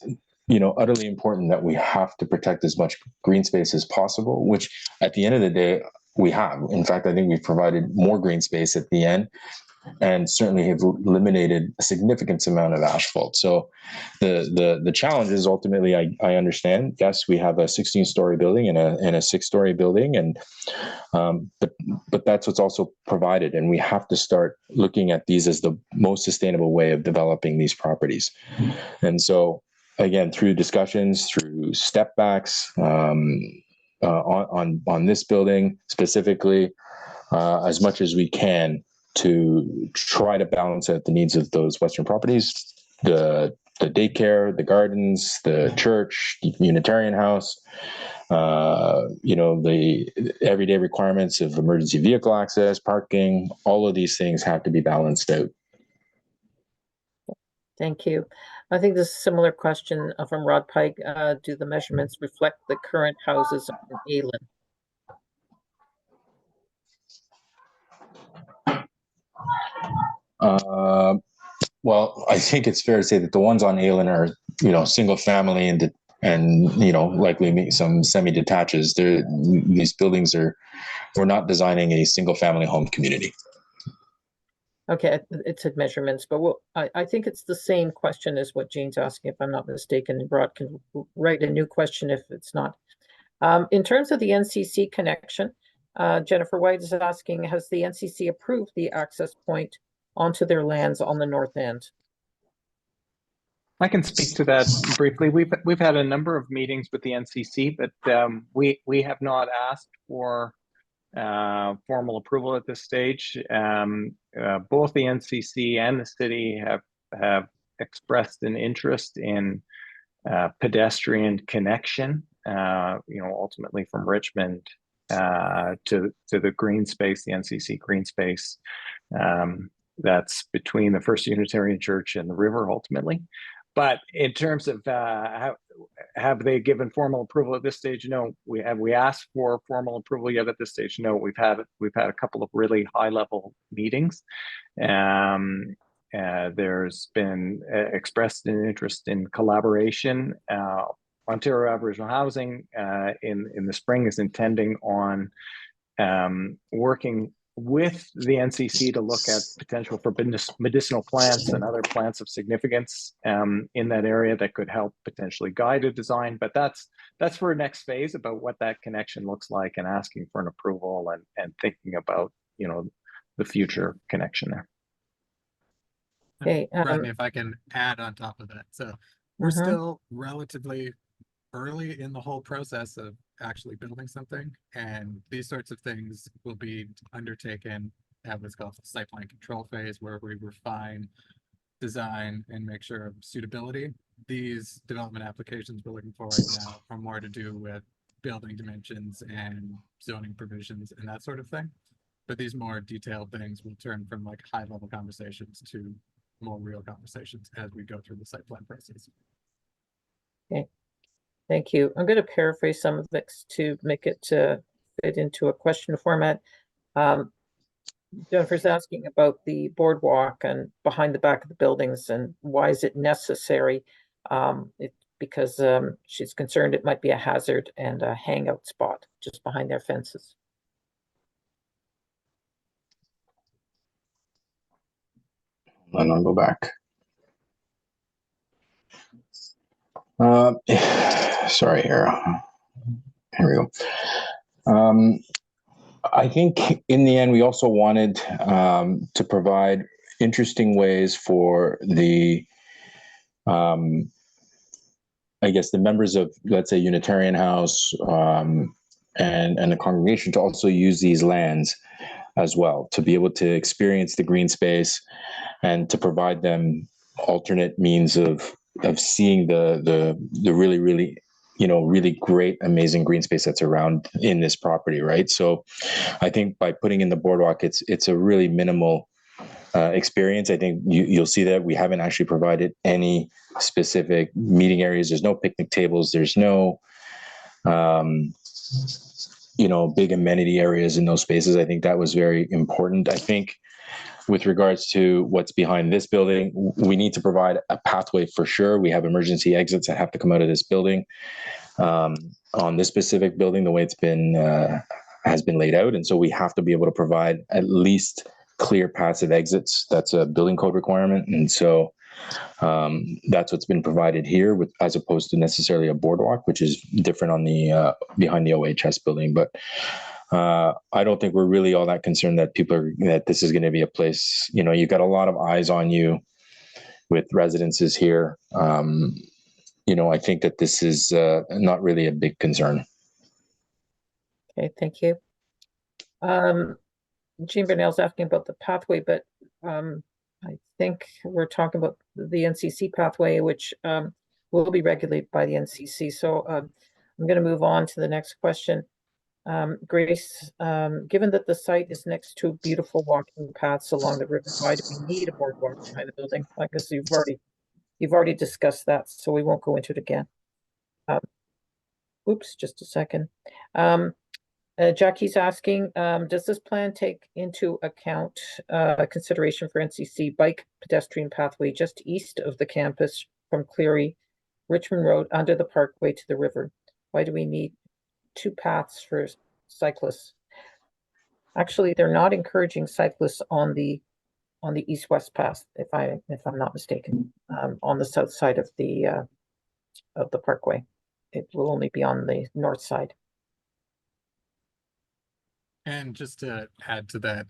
utterly important that we have to protect as much green space as possible, which at the end of the day we have. In fact, I think we've provided more green space at the end and certainly have eliminated a significant amount of asphalt. So the challenge is ultimately, I understand, yes, we have a 16-story building and a 6-story building, and but that's what's also provided, and we have to start looking at these as the most sustainable way of developing these properties. And so again, through discussions, through step backs, on this building specifically, as much as we can to try to balance out the needs of those Western properties, the daycare, the gardens, the church, the Unitarian house, the everyday requirements of emergency vehicle access, parking, all of these things have to be balanced out. Thank you. I think this is a similar question from Rod Pike. Do the measurements reflect the current houses in Aylen? Well, I think it's fair to say that the ones on Aylen are, single family and likely some semi-detaches. These buildings we're not designing a single family home community. Okay, it said measurements, but I think it's the same question as what Jane's asking, if I'm not mistaken. Rod can write a new question if it's not. In terms of the NCC connection, Jennifer White is asking, has the NCC approved the access point onto their lands on the north end? I can speak to that briefly. We've had a number of meetings with the NCC, but we have not asked for formal approval at this stage. Both the NCC and the city have expressed an interest in pedestrian connection, ultimately from Richmond to the green space, the NCC green space, that's between the First Unitarian Church and the river ultimately. But in terms of have they given formal approval at this stage? No. We asked for formal approval yet at this stage? No. We've had a couple of really high level meetings. There's been expressed an interest in collaboration. Ontario Aboriginal Housing in the spring is intending on working with the NCC to look at potential for medicinal plants and other plants of significance in that area that could help potentially guide a design. But that's for a next phase about what that connection looks like and asking for an approval and thinking about the future connection there. Okay, Rodney, if I can add on top of that. So we're still relatively early in the whole process of actually building something, and these sorts of things will be undertaken at what's called the site plan control phase, where we refine design and make sure of suitability. These development applications we're looking for right now are more to do with building dimensions and zoning provisions and that sort of thing. But these more detailed things will turn from like high level conversations to more real conversations as we go through the site plan process. Okay. Thank you. I'm going to paraphrase some of this to make it fit into a question format. Jennifer's asking about the boardwalk and behind the back of the buildings and why is it necessary? Because she's concerned it might be a hazard and a hangout spot just behind their fences. And I'll go back. Sorry here. Here we go. I think in the end, we also wanted to provide interesting ways for the, I guess, the members of, let's say, Unitarian House and the congregation to also use these lands as well, to be able to experience the green space and to provide them alternate means of seeing the really, really, really great, amazing green space that's around in this property, right? So I think by putting in the boardwalk, it's a really minimal experience. I think you'll see that we haven't actually provided any specific meeting areas. There's no picnic tables. There's no, big amenity areas in those spaces. I think that was very important. I think with regards to what's behind this building, we need to provide a pathway for sure. We have emergency exits that have to come out of this building. On this specific building, the way it's been has been laid out, and so we have to be able to provide at least clear passive exits. That's a building code requirement. And so that's what's been provided here with, as opposed to necessarily a boardwalk, which is different on the behind the OHS building. But I don't think we're really all that concerned that that this is going to be a place, you know, you've got a lot of eyes on you with residences here. You know, I think that this is not really a big concern. Okay, thank you. Jean Bernal's asking about the pathway, but I think we're talking about the NCC pathway, which will be regulated by the NCC. So I'm going to move on to the next question. Grace, given that the site is next to beautiful walking paths along the river, why do we need a boardwalk behind the building? I guess you've already discussed that, so we won't go into it again. Oops, just a second. Jackie's asking, does this plan take into account consideration for NCC bike pedestrian pathway just east of the campus from Cleary, Richmond Road under the parkway to the river? Why do we need two paths for cyclists? Actually, they're not encouraging cyclists on the east-west path, if I'm not mistaken, on the south side of the parkway. It will only be on the north side. And just to add to that,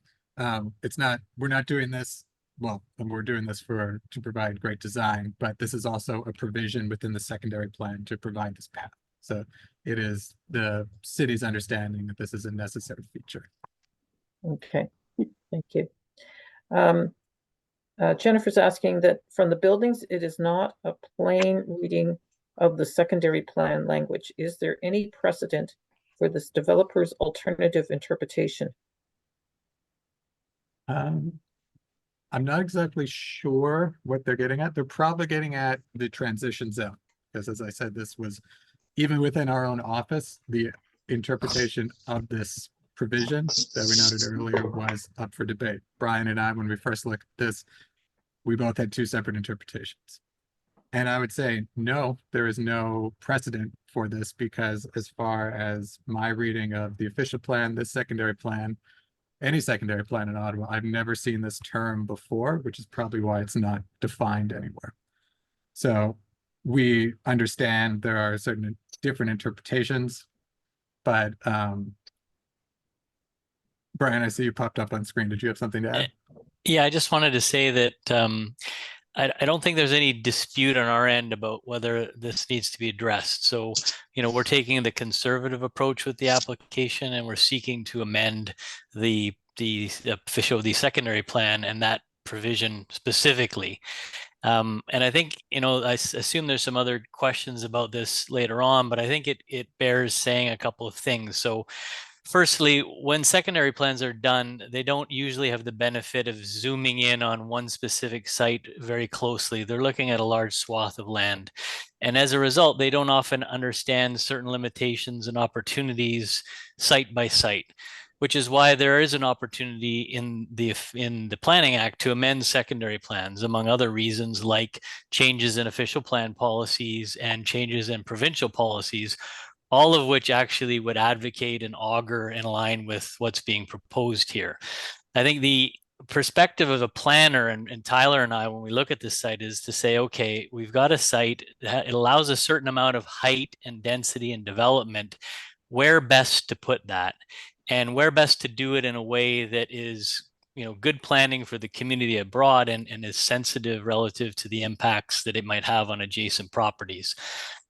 we're not doing this, well, and we're doing this to provide great design, but this is also a provision within the secondary plan to provide this path. So it is the city's understanding that this is a necessary feature. Okay, thank you. Jennifer's asking that from the buildings, it is not a plain reading of the secondary plan language. Is there any precedent for this developer's alternative interpretation? I'm not exactly sure what they're getting at. They're probably getting at the transition zone, because as I said, this was, even within our own office, the interpretation of this provision that we noted earlier was up for debate. Brian and I, when we first looked at this, we both had two separate interpretations. And I would say, no, there is no precedent for this, because as far as my reading of the official plan, this secondary plan, any secondary plan in Ottawa, I've never seen this term before, which is probably why it's not defined anywhere. So we understand there are certain different interpretations, but Brian, I see you popped up on screen. Did you have something to add? Yeah, I just wanted to say that I don't think there's any dispute on our end about whether this needs to be addressed. So, you know, we're taking the conservative approach with the application, and we're seeking to amend the secondary plan and that provision specifically. And I think, you know, I assume there's some other questions about this later on, but I think it bears saying a couple of things. So firstly, when secondary plans are done, they don't usually have the benefit of zooming in on one specific site very closely. They're looking at a large swath of land. And as a result, they don't often understand certain limitations and opportunities site by site, which is why there is an opportunity in the Planning Act to amend secondary plans, among other reasons, like changes in official plan policies and changes in provincial policies, all of which actually would advocate and augur in line with what's being proposed here. I think the perspective of a planner, and Tyler and I, when we look at this site, is to say, okay, we've got a site that it allows a certain amount of height and density and development. Where best to put that, and where best to do it in a way that is, you know, good planning for the community abroad and is sensitive relative to the impacts that it might have on adjacent properties.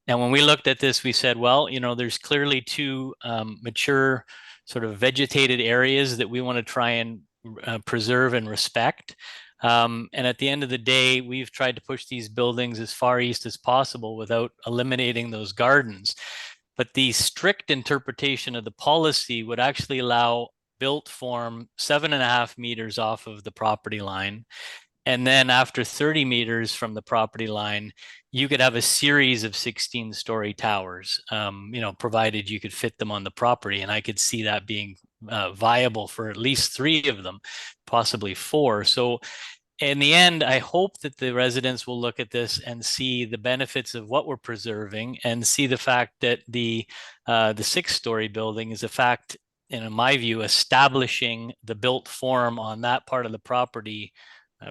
And when we looked at this, we said, well, you know, there's clearly two mature sort of vegetated areas that we want to try and preserve and respect. And at the end of the day, we've tried to push these buildings as far east as possible without eliminating those gardens. But the strict interpretation of the policy would actually allow built form 7.5 meters off of the property line. And then after 30 meters from the property line, you could have a series of 16-story towers, you know, provided you could fit them on the property. And I could see that being viable for at least 3 of them, possibly 4. So in the end, I hope that the residents will look at this and see the benefits of what we're preserving, and see the fact that the 6-story building is a fact in my view, establishing the built form on that part of the property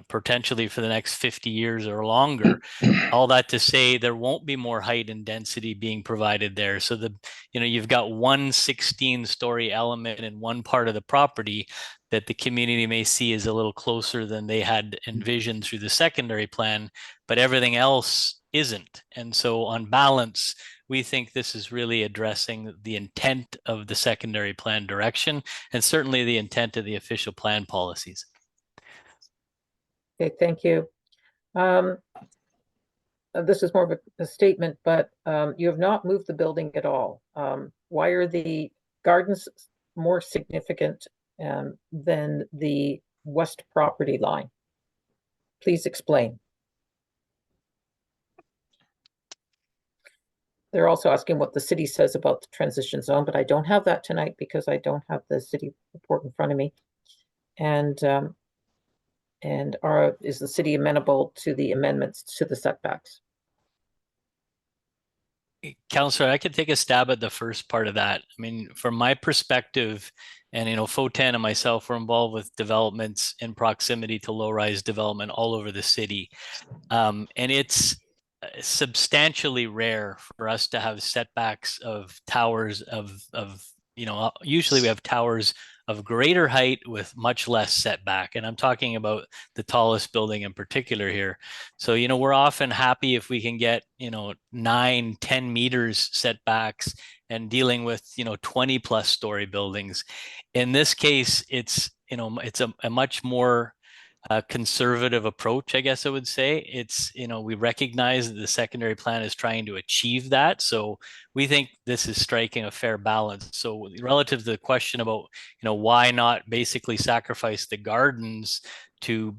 potentially for the next 50 years or longer. All that to say, there won't be more height and density being provided there. So you've got one 16-story element in one part of the property that the community may see as a little closer than they had envisioned through the secondary plan, but everything else isn't. And so on balance, we think this is really addressing the intent of the secondary plan direction and certainly the intent of the official plan policies. Okay, thank you. This is more of a statement, but you have not moved the building at all. Why are the gardens more significant than the west property line? Please explain. They're also asking what the city says about the transition zone, but I don't have that tonight because I don't have the city report in front of me. And is the city amenable to the amendments to the setbacks? Councillor, I could take a stab at the first part of that. I mean, from my perspective, and Foten and myself were involved with developments in proximity to low-rise development all over the city. And it's substantially rare for us to have setbacks of towers usually we have towers of greater height with much less setback. And I'm talking about the tallest building in particular here. So, we're often happy if we can get, 9-10 meters setbacks and dealing with, 20 plus story buildings. In this case, it's a much more conservative approach, I guess I would say. It's, we recognize that the secondary plan is trying to achieve that. So we think this is striking a fair balance. So relative to the question about, why not basically sacrifice the gardens to,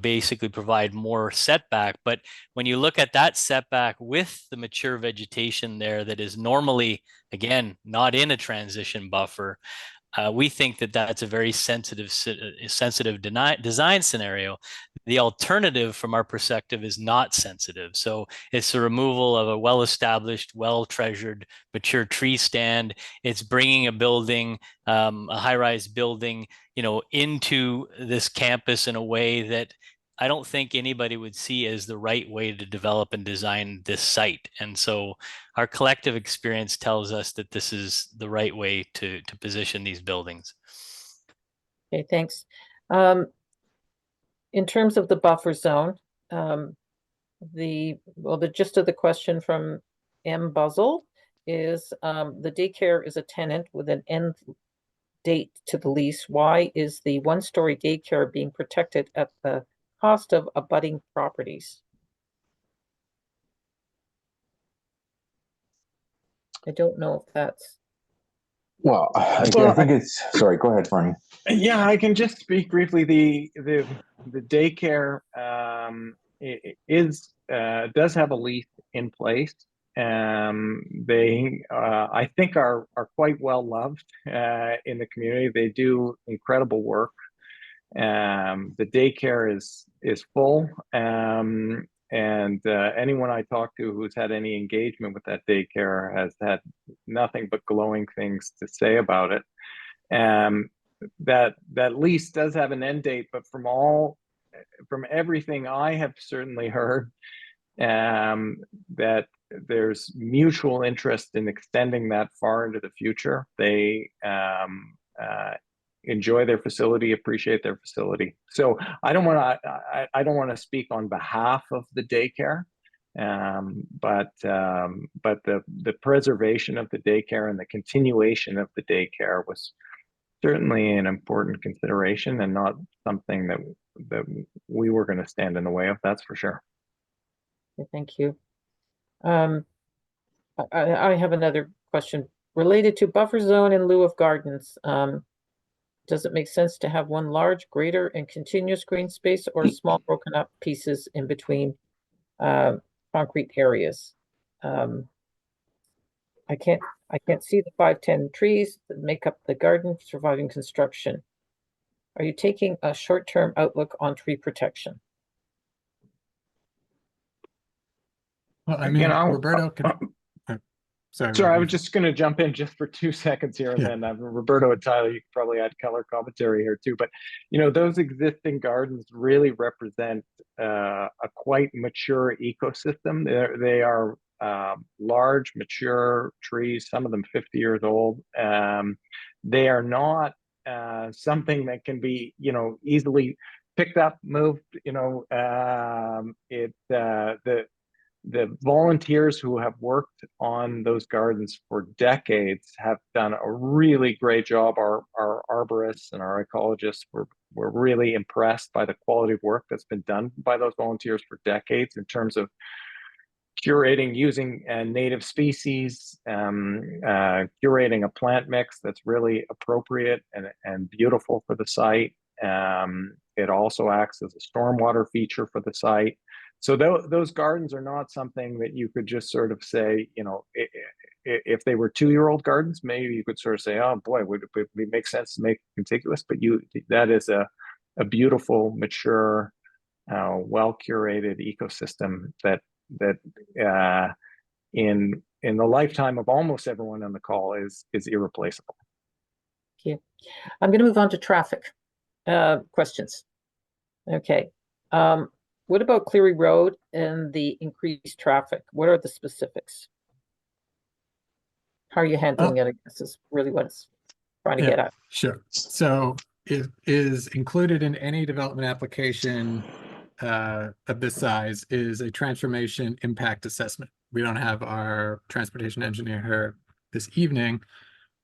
basically provide more setback. But when you look at that setback with the mature vegetation there that is normally, again, not in a transition buffer, we think that that's a very sensitive design scenario. The alternative from our perspective is not sensitive. So it's the removal of a well-established, well-treasured, mature tree stand. It's bringing a building, a high-rise building, into this campus in a way that I don't think anybody would see as the right way to develop and design this site. And so our collective experience tells us that this is the right way to position these buildings. Okay, thanks. In terms of the buffer zone, the gist of the question from M. Buzzle is the daycare is a tenant with an end date to the lease. Why is the one-story daycare being protected at the cost of abutting properties? I don't know if that's. Well, I think it's, sorry, go ahead, Barney. Yeah, I can just speak briefly. The daycare does have a lease in place. They I think are quite well loved in the community. They do incredible work. The daycare is full. And anyone I talk to who's had any engagement with that daycare has had nothing but glowing things to say about it. That lease does have an end date, but from everything I have certainly heard, that there's mutual interest in extending that far into the future. They enjoy their facility, appreciate their facility. So I don't want to speak on behalf of the daycare, but the preservation of the daycare and the continuation of the daycare was certainly an important consideration and not something that we were going to stand in the way of. That's for sure. Okay, thank you. I have another question related to buffer zone in lieu of gardens. Does it make sense to have one large, greater, and continuous green space, or small broken up pieces in between concrete areas? I can't see the 5-10 trees that make up the garden surviving construction. Are you taking a short-term outlook on tree protection? Well, I mean, Roberto can. sorry. Sorry, I Robbie. was just going to jump in just for 2 seconds here, and Yeah. then Roberto and Tyler, you could probably add color commentary here too. But those existing gardens really represent a quite mature ecosystem. They are large, mature trees, some of them 50 years old. They are not something that can be, easily picked up, moved. The volunteers who have worked on those gardens for decades have done a really great job. Our arborists and our ecologists were really impressed by the quality of work that's been done by those volunteers for decades in terms of curating using native species, curating a plant mix that's really appropriate and beautiful for the site. It also acts as a stormwater feature for the site. So those gardens are not something that you could just sort of say, if they were 2-year-old gardens, maybe you could sort of say, oh boy, would it make sense to make it contiguous? But that is a beautiful, mature, well-curated ecosystem that in the lifetime of almost everyone on the call is irreplaceable. Thank you. I'm going to move on to traffic questions. Okay. What about Cleary Road and the increased traffic? What are the specifics? How are you handling it? I guess is really what it's trying to get at. Sure. So it is included in any development application of this size is a transformation impact assessment. We don't have our transportation engineer here this evening,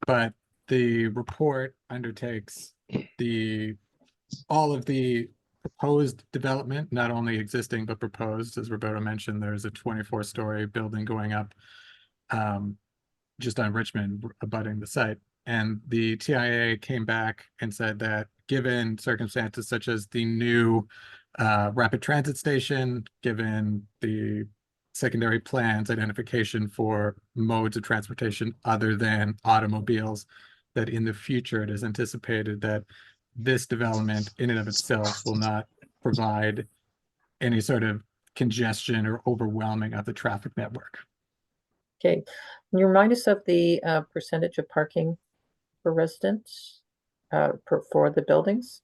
but the report undertakes all of the proposed development, not only existing, but proposed. As Roberto mentioned, there's a 24-story building going up just on Richmond, abutting the site. And the TIA came back and said that given circumstances such as the new rapid transit station, given the secondary plans identification for modes of transportation other than automobiles, that in the future it is anticipated that this development in and of itself will not provide any sort of congestion or overwhelming of the traffic network. Okay. Can you remind us of the percentage of parking for residents for the buildings?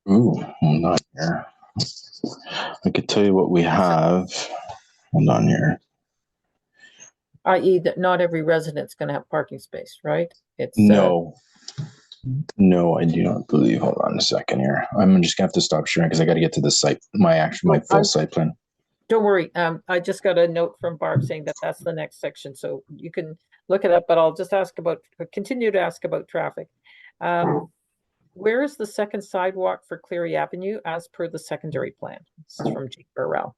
Ooh, hold on here. I could tell you what we have. Hold on here. I.e. that not every resident's going to have parking space, right? It's No, I do not believe. Hold on a second here. I'm just gonna have to stop sharing because I got to get to the site. My full site plan. Don't worry. I just got a note from Barb saying that that's the next section, so you can look it up. But I'll just continue to ask about traffic. Where is the second sidewalk for Cleary Avenue as per the secondary plan? This is from Jake Burrell.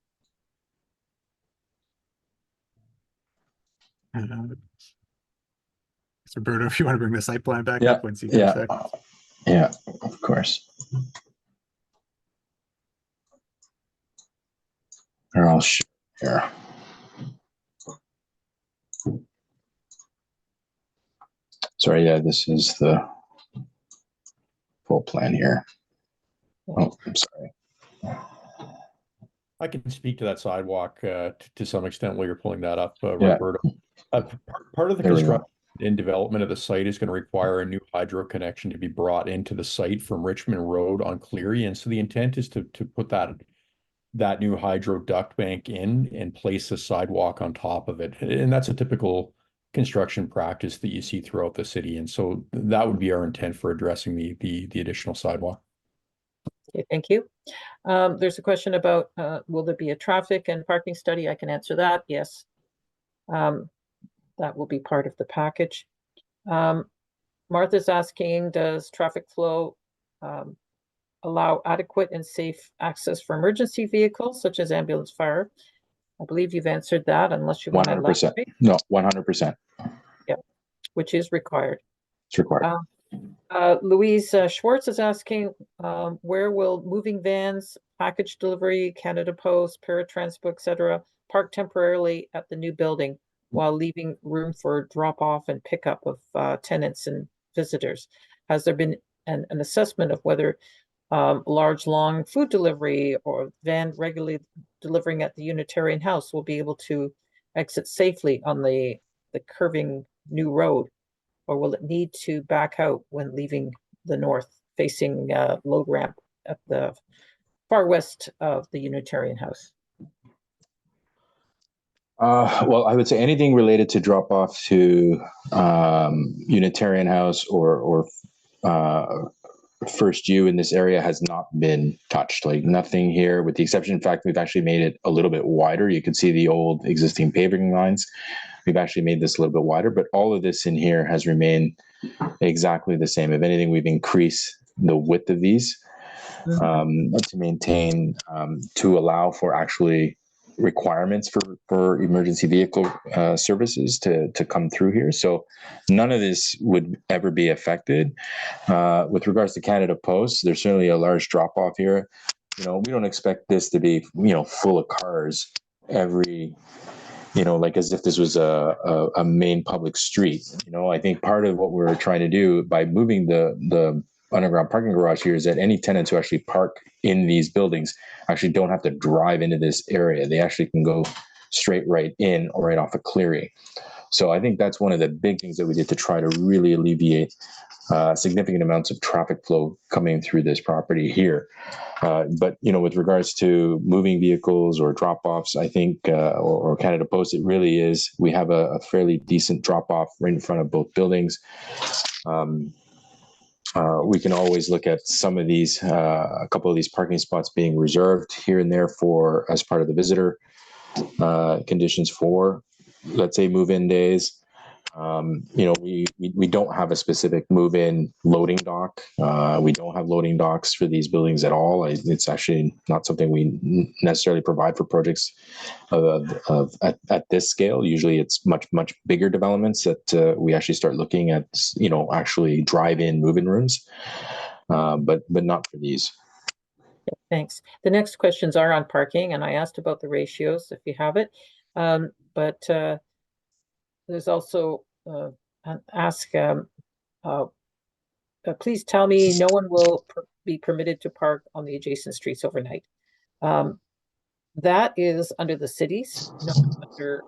Roberto, if you want to bring the site plan back up once you get back. Yeah, of course. Or I'll share here. Sorry, yeah, this is the full plan here. Oh, I'm sorry. I can speak to that sidewalk to some extent while you're pulling that up, Roberto. Part of the construction and development of the site is going to require a new hydro connection to be brought into the site from Richmond Road on Cleary. And so the intent is to put that new hydro duct bank in and place a sidewalk on top of it. And that's a typical construction practice that you see throughout the city. And so that would be our intent for addressing the additional sidewalk. Okay, thank you. There's a question about will there be a traffic and parking study? I can answer that. Yes. That will be part of the package. Martha's asking, does traffic flow allow adequate and safe access for emergency vehicles such as ambulance, fire? I believe you've answered that, unless you want to 100%. No, 100%. Yeah, which is required. It's required. Louise Schwartz is asking, where will moving vans, package delivery, Canada Post, paratransport, etc., park temporarily at the new building while leaving room for drop-off and pickup of tenants and visitors? Has there been an assessment of whether large, long food delivery or van regularly delivering at the Unitarian House will be able to exit safely on the curving new road? Or will it need to back out when leaving the north facing load ramp at the far west of the Unitarian House? Well, I would say anything related to drop off to Unitarian House or First U in this area has not been touched. Like nothing here, with the exception, in fact, we've actually made it a little bit wider. You can see the old existing paving lines. We've actually made this a little bit wider, but all of this in here has remained exactly the same. If anything, we've increased the width of these to maintain, to allow for actually requirements for emergency vehicle services to come through here. So none of this would ever be affected. With regards to Canada Post, there's certainly a large drop off here. We don't expect this to be, full of cars every, like as if this was a main public street. I think part of what we're trying to do by moving the underground parking garage here is that any tenants who actually park in these buildings actually don't have to drive into this area. They actually can go straight right in or right off of Cleary. So I think that's one of the big things that we did to try to really alleviate significant amounts of traffic flow coming through this property here. But with regards to moving vehicles or drop-offs, I think, or Canada Post, it really is. We have a fairly decent drop-off right in front of both buildings. We can always look at some of these, a couple of these parking spots being reserved here and there for as part of the visitor conditions for, let's say, move-in days. We don't have a specific move-in loading dock. We don't have loading docks for these buildings at all. It's actually not something we necessarily provide for projects at this scale. Usually it's much bigger developments that we actually start looking at, actually drive-in move-in rooms, but not for these. Thanks. The next questions are on parking, and I asked about the ratios if you have it. But there's also please tell me no one will be permitted to park on the adjacent streets overnight. That is under the cities, not under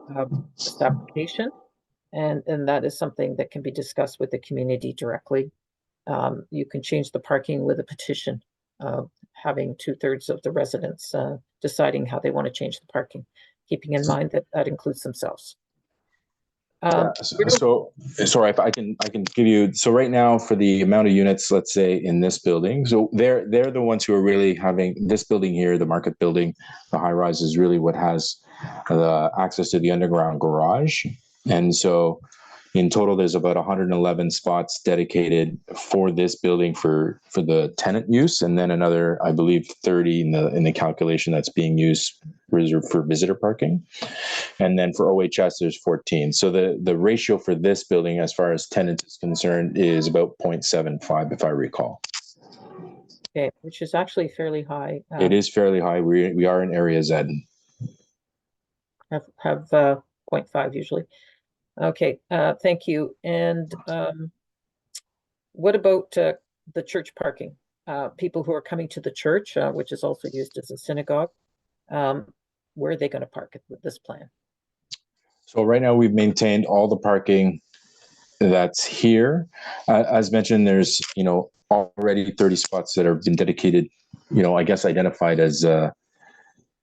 this application, and that is something that can be discussed with the community directly. You can change the parking with a petition, having 2/3 of the residents deciding how they want to change the parking, keeping in mind that that includes themselves. So sorry, if I can give you, so right now for the amount of units, let's say in this building, so they're the ones who are really having this building here, the market building, the high rise is really what has the access to the underground garage. And so in total, there's about 111 spots dedicated for this building for the tenant use, and then another, I believe, 30 in the calculation that's being used reserved for visitor parking. And then for OHS, there's 14. So the ratio for this building, as far as tenants is concerned, is about 0.75, if I recall. Okay, which is actually fairly high. It is fairly high. We are in Area Z. Have 0.5 usually. Okay, thank you. And what about the church parking? People who are coming to the church, which is also used as a synagogue, where are they going to park with this plan? So right now we've maintained all the parking that's here. As mentioned, there's already 30 spots that have been dedicated, I guess identified as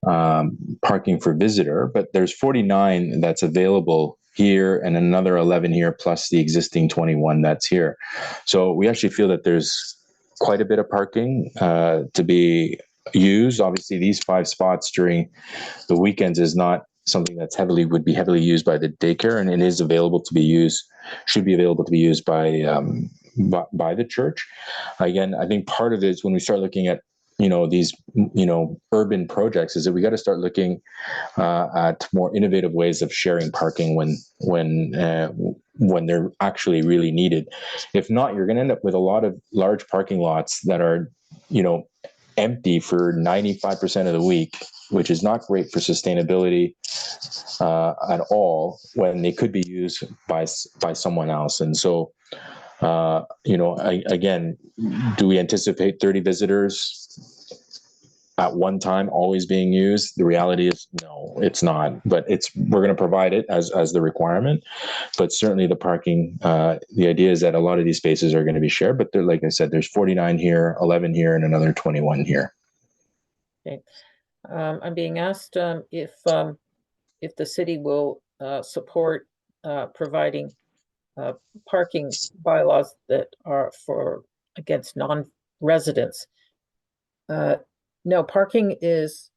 parking for visitor, but there's 49 that's available here and another 11 here, plus the existing 21 that's here. So we actually feel that there's quite a bit of parking to be used. Obviously, these 5 spots during the weekends is not something that's would be heavily used by the daycare, and it is available to be used, should be available to be used by the church. Again, I think part of it is when we start looking at these urban projects, is that we got to start looking at more innovative ways of sharing parking when they're actually really needed. If not, you're going to end up with a lot of large parking lots that are empty for 95% of the week, which is not great for sustainability at all, when they could be used by someone else. And so again, do we anticipate 30 visitors? at one time always being used. The reality is no, it's not, but we're going to provide it as the requirement. But certainly the parking, the idea is that a lot of these spaces are going to be shared, but like I said, there's 49 here, 11 here, and another 21 here. Okay. I'm being asked if the city will support providing parking bylaws that are against non-residents. No, parking is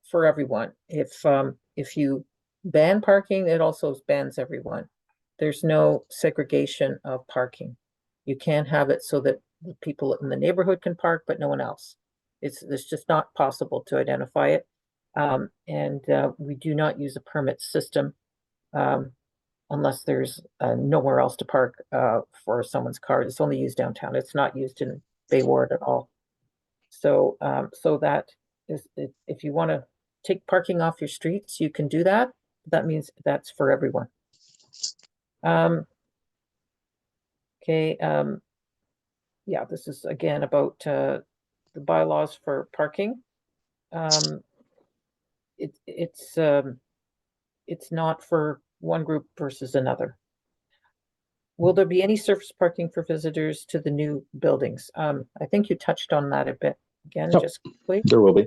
for everyone. If you ban parking, it also bans everyone. There's no segregation of parking. You can't have it so that the people in the neighborhood can park, but no one else. It's just not possible to identify it. And we do not use a permit system unless there's nowhere else to park for someone's car. It's only used downtown. It's not used in Bay Ward at all. So, so that is, if you want to take parking off your streets, you can do that. That means that's for everyone. Okay. Yeah, this is again about the bylaws for parking. It's not for one group versus another. Will there be any surface parking for visitors to the new buildings? I think you touched on that a bit again, just quickly. There will be.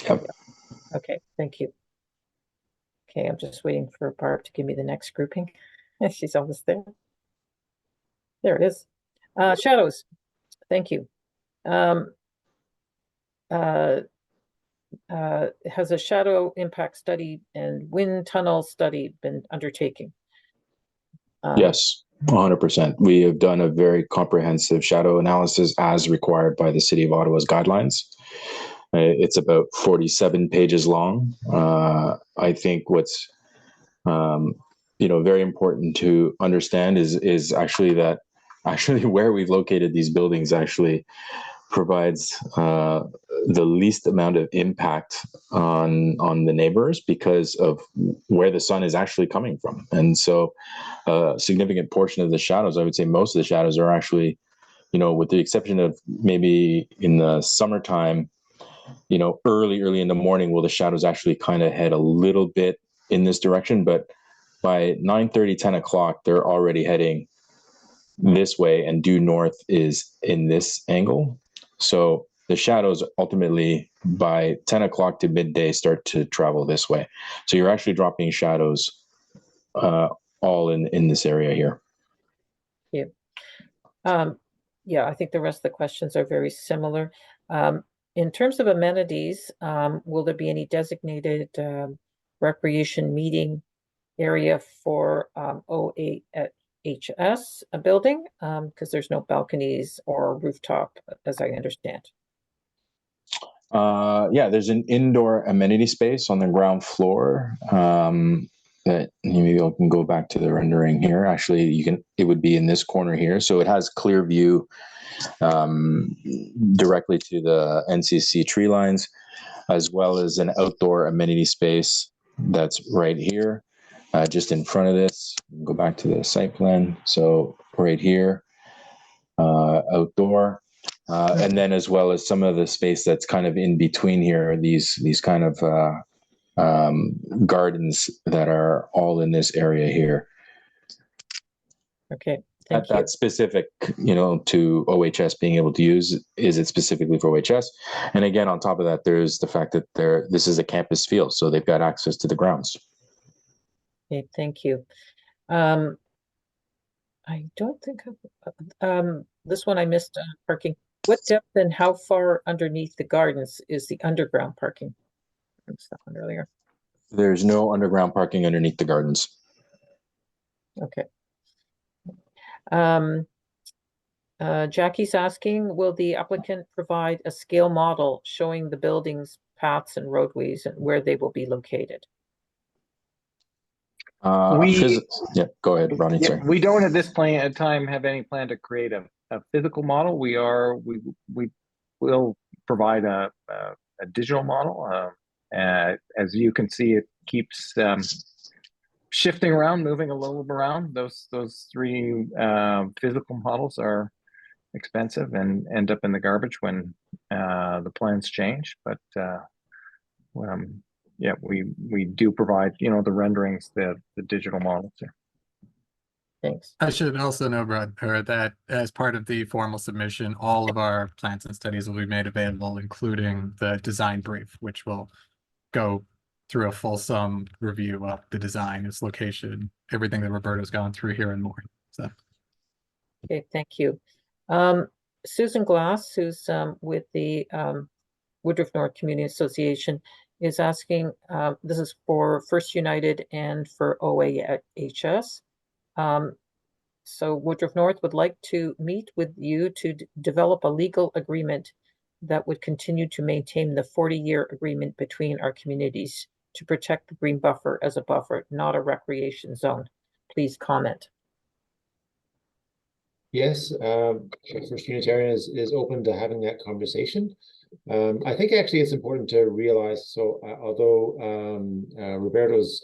Yep. Yeah. Okay, thank you. Okay, I'm just waiting for Barb to give me the next grouping. She's almost there. There it is. Shadows. Thank you. Has a shadow impact study and wind tunnel study been undertaken? Yes, 100%. We have done a very comprehensive shadow analysis as required by the City of Ottawa's guidelines. It's about 47 pages long. I think what's very important to understand is actually that where we've located these buildings actually provides the least amount of impact on the neighbors because of where the sun is actually coming from. And so a significant portion of the shadows, I would say most of the shadows are actually, with the exception of maybe in the summertime, early in the morning, will the shadows actually kind of head a little bit in this direction. But by 9:30, 10 o'clock, they're already heading this way, and due north is in this angle. So the shadows ultimately by 10 o'clock to midday start to travel this way. So you're actually dropping shadows all in this area here. Yeah. Yeah, I think the rest of the questions are very similar. In terms of amenities, will there be any designated recreation meeting area for OHS building? Because there's no balconies or rooftop, as I understand. Yeah, there's an indoor amenity space on the ground floor that maybe I can go back to the rendering here. Actually, it would be in this corner here. So it has clear view directly to the NCC tree lines, as well as an outdoor amenity space that's right here, just in front of this. Go back to the site plan. So right here, outdoor. And then as well as some of the space that's kind of in between here, these kind of gardens that are all in this area here. Okay, thank you. That's specific, to OHS being able to use. Is it specifically for OHS? And again, on top of that, there's the fact that this is a campus field, so they've got access to the grounds. Okay, thank you. I don't think this one I missed parking. What depth and how far underneath the gardens is the underground parking? I missed that one earlier. There's no underground parking underneath the gardens. Okay. Jackie's asking, will the applicant provide a scale model showing the buildings, paths, and roadways and where they will be located? Yeah, go ahead, Ronnie. Yeah, sorry. we don't at this time have any plan to create a physical model. We will provide a digital model. As you can see, it keeps shifting around, moving a little around. Those three physical models are expensive and end up in the garbage when the plans change, but yeah, we do provide, you know, the renderings, the digital models here. Thanks. I should also know, Brad, or that as part of the formal submission, all of our plans and studies will be made available, including the design brief, which will go through a fulsome review of the design, its location, everything that Roberto's gone through here and more. So, Okay, thank you. Susan Glass, who's with the Woodruff North Community Association, is asking, this is for First United and for OAHS. So Woodruff North would like to meet with you to develop a legal agreement that would continue to maintain the 40-year agreement between our communities to protect the green buffer as a buffer, not a recreation zone. Please comment. Yes, First Unitarian is open to having that conversation. I think actually it's important to realize, so although Roberto's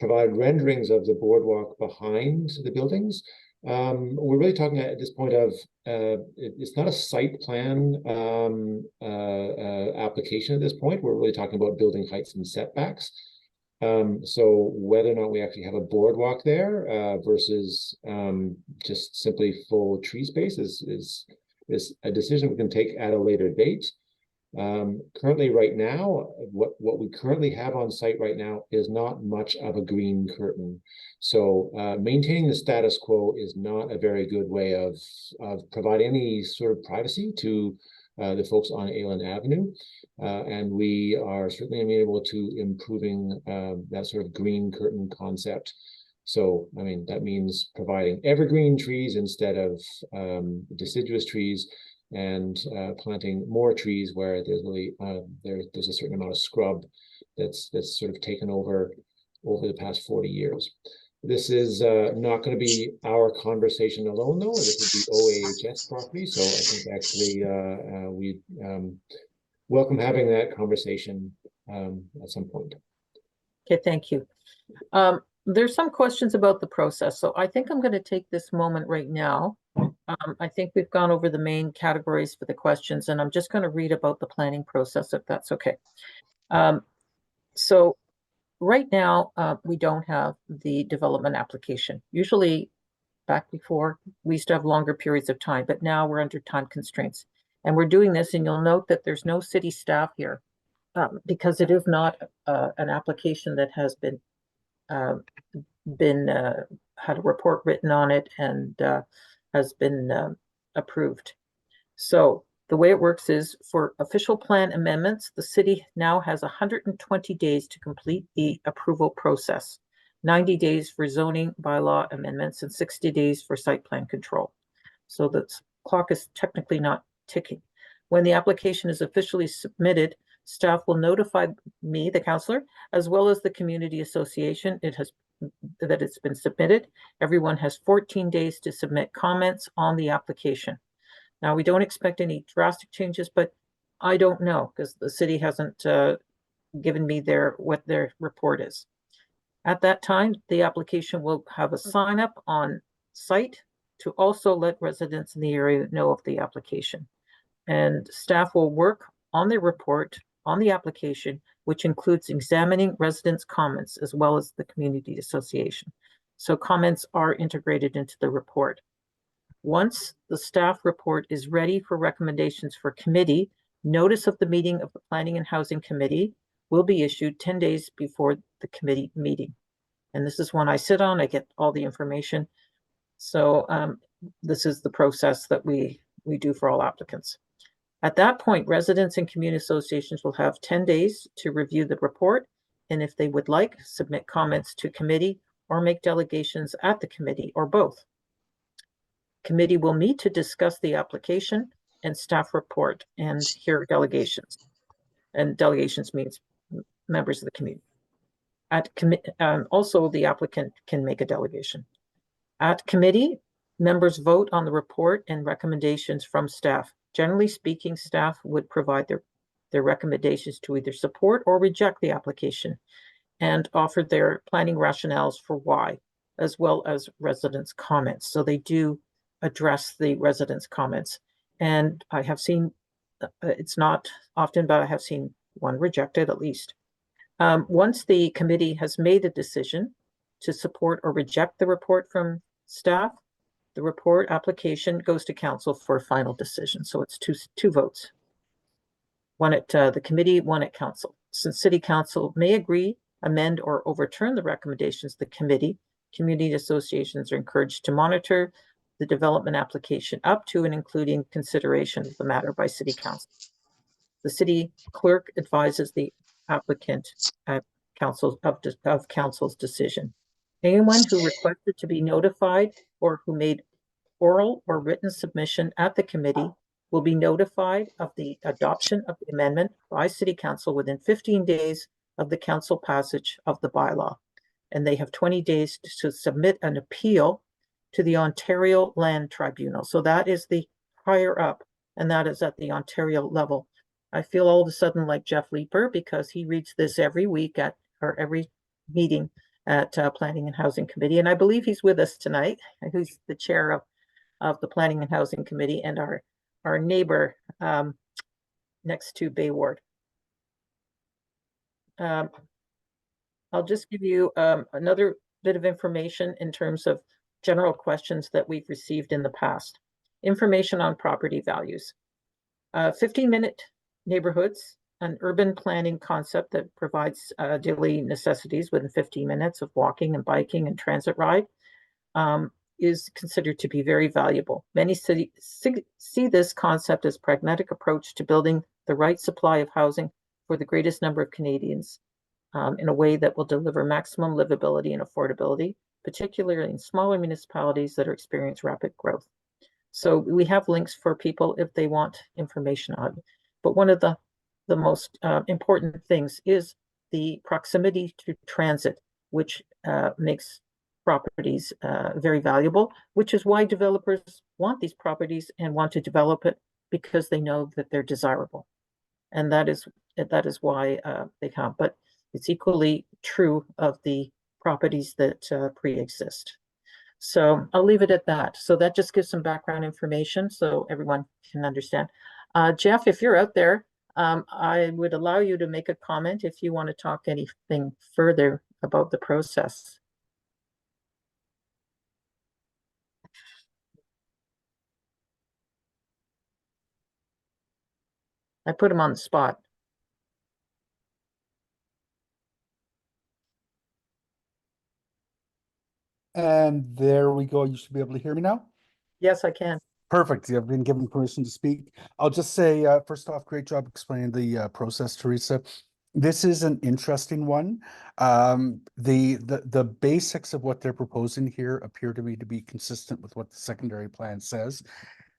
provide renderings of the boardwalk behind the buildings, we're really talking at this point of it's not a site plan application at this point. We're really talking about building heights and setbacks. So whether or not we actually have a boardwalk there versus just simply full tree space is a decision we can take at a later date. Currently right now, what we currently have on site right now is not much of a green curtain. So maintaining the status quo is not a very good way of providing any sort of privacy to the folks on Aylen Avenue. And we are certainly amenable to improving that sort of green curtain concept. So, I mean, that means providing evergreen trees instead of deciduous trees, and planting more trees where there's really there's a certain amount of scrub that's sort of taken over the past 40 years. This is not going to be our conversation alone, though. This would be OAHS property, so I think actually we welcome having that conversation at some point. Okay, thank you. There's some questions about the process, so I think I'm going to take this moment right now. I think we've gone over the main categories for the questions, and I'm just going to read about the planning process, if that's okay. So right now, we don't have the development application. Usually, back before, we used to have longer periods of time, but now we're under time constraints. And we're doing this, and you'll note that there's no city staff here because it is not an application that has been had a report written on it and has been approved. So the way it works is for official plan amendments, the city now has 120 days to complete the approval process, 90 days for zoning bylaw amendments, and 60 days for site plan control. So the clock is technically not ticking. When the application is officially submitted, staff will notify me, the councillor, as well as the community association that it's been submitted. Everyone has 14 days to submit comments on the application. Now, we don't expect any drastic changes, but I don't know because the city hasn't given me what their report is. At that time, the application will have a sign up on site to also let residents in the area know of the application. And staff will work on their report on the application, which includes examining residents' comments as well as the community association. So comments are integrated into the report. Once the staff report is ready for recommendations for committee, notice of the meeting of the Planning and Housing Committee will be issued 10 days before the committee meeting. And this is when I sit on, I get all the information. So this is the process that we do for all applicants. At that point, residents and community associations will have 10 days to review the report, and if they would like, submit comments to committee or make delegations at the committee or both. Committee will meet to discuss the application and staff report and hear delegations. And delegations means members of the community. Also, the applicant can make a delegation. At committee, members vote on the report and recommendations from staff. Generally speaking, staff would provide their recommendations to either support or reject the application and offer their planning rationales for why, as well as residents' comments. So they do address the residents' comments. And I have seen it's not often, but I have seen one rejected at least. Once the committee has made a decision to support or reject the report from staff, the report application goes to council for a final decision. So it's two votes. One at the committee, one at council. Since city council may agree, amend, or overturn the recommendations of the committee, community associations are encouraged to monitor the development application up to and including consideration of the matter by city council. The city clerk advises the applicant at of council's decision. Anyone who requested to be notified or who made oral or written submission at the committee will be notified of the adoption of the amendment by city council within 15 days of the council passage of the bylaw. And they have 20 days to submit an appeal to the Ontario Land Tribunal. So that is the higher up, and that is at the Ontario level. I feel all of a sudden like Jeff Leeper because he reads this every week or every meeting at Planning and Housing Committee. And I believe he's with us tonight, who's the chair of the Planning and Housing Committee and our neighbor next to Bay Ward. I'll just give you another bit of information in terms of general questions that we've received in the past. Information on property values. 15-minute neighborhoods, an urban planning concept that provides daily necessities within 15 minutes of walking and biking and transit ride is considered to be very valuable. Many cities see this concept as a pragmatic approach to building the right supply of housing for the greatest number of Canadians in a way that will deliver maximum livability and affordability, particularly in smaller municipalities that are experiencing rapid growth. So we have links for people if they want information on it. But one of the most important things is the proximity to transit, which makes properties very valuable, which is why developers want these properties and want to develop it, because they know that they're desirable. And that is why they come. But it's equally true of the properties that pre-exist. So I'll leave it at that. So that just gives some background information so everyone can understand. Jeff, if you're out there, I would allow you to make a comment if you want to talk anything further about the process. I put him on the spot. And there we go. You should be able to hear me now. Yes, I can. Perfect. I've been given permission to speak. I'll just say, first off, great job explaining the process, Teresa. This is an interesting one. The basics of what they're proposing here appear to me to be consistent with what the secondary plan says.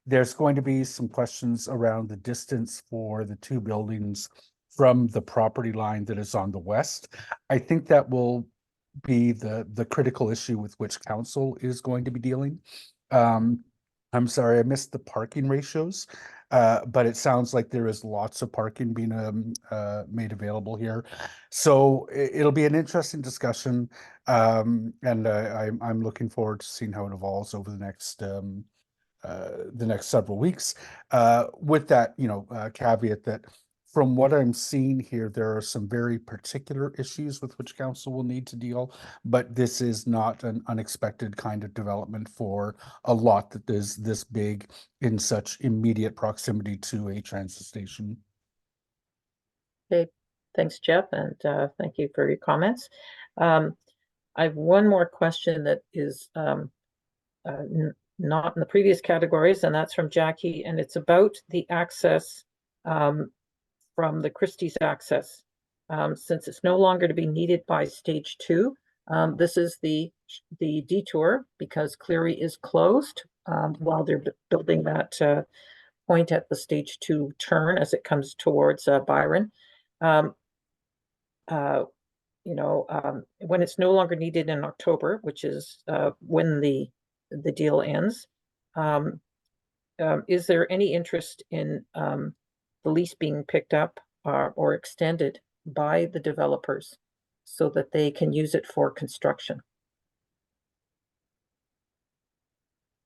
There's going to be some questions around the distance for the two buildings from the property line that is on the west. I think that will be the critical issue with which council is going to be dealing. I'm sorry, I missed the parking ratios, but it sounds like there is lots of parking being made available here. So it'll be an interesting discussion, and I'm looking forward to seeing how it evolves over the next several weeks. With that, caveat that from what I'm seeing here, there are some very particular issues with which council will need to deal, but this is not an unexpected kind of development for a lot that is this big in such immediate proximity to a transit station. Okay, thanks, Jeff, and thank you for your comments. I have one more question that is not in the previous categories, and that's from Jackie, and it's about the access from the Christie's access. Since it's no longer to be needed by stage 2, this is the detour because Cleary is closed while they're building that point at the stage 2 turn as it comes towards Byron. When it's no longer needed in October, which is when the deal ends, is there any interest in the lease being picked up or extended by the developers so that they can use it for construction?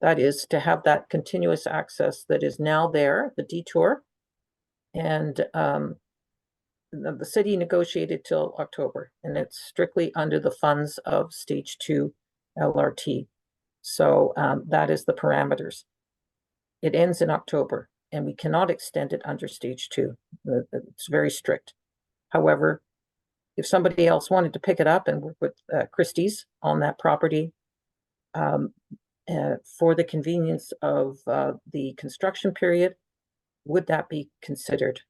That is to have that continuous access that is now there, the detour, And the city negotiated till October, and it's strictly under the funds of stage 2 LRT. So that is the parameters. It ends in October, and we cannot extend it under stage 2. It's very strict. However, if somebody else wanted to pick it up and work with Christie's on that property for the convenience of the construction period, would that be considered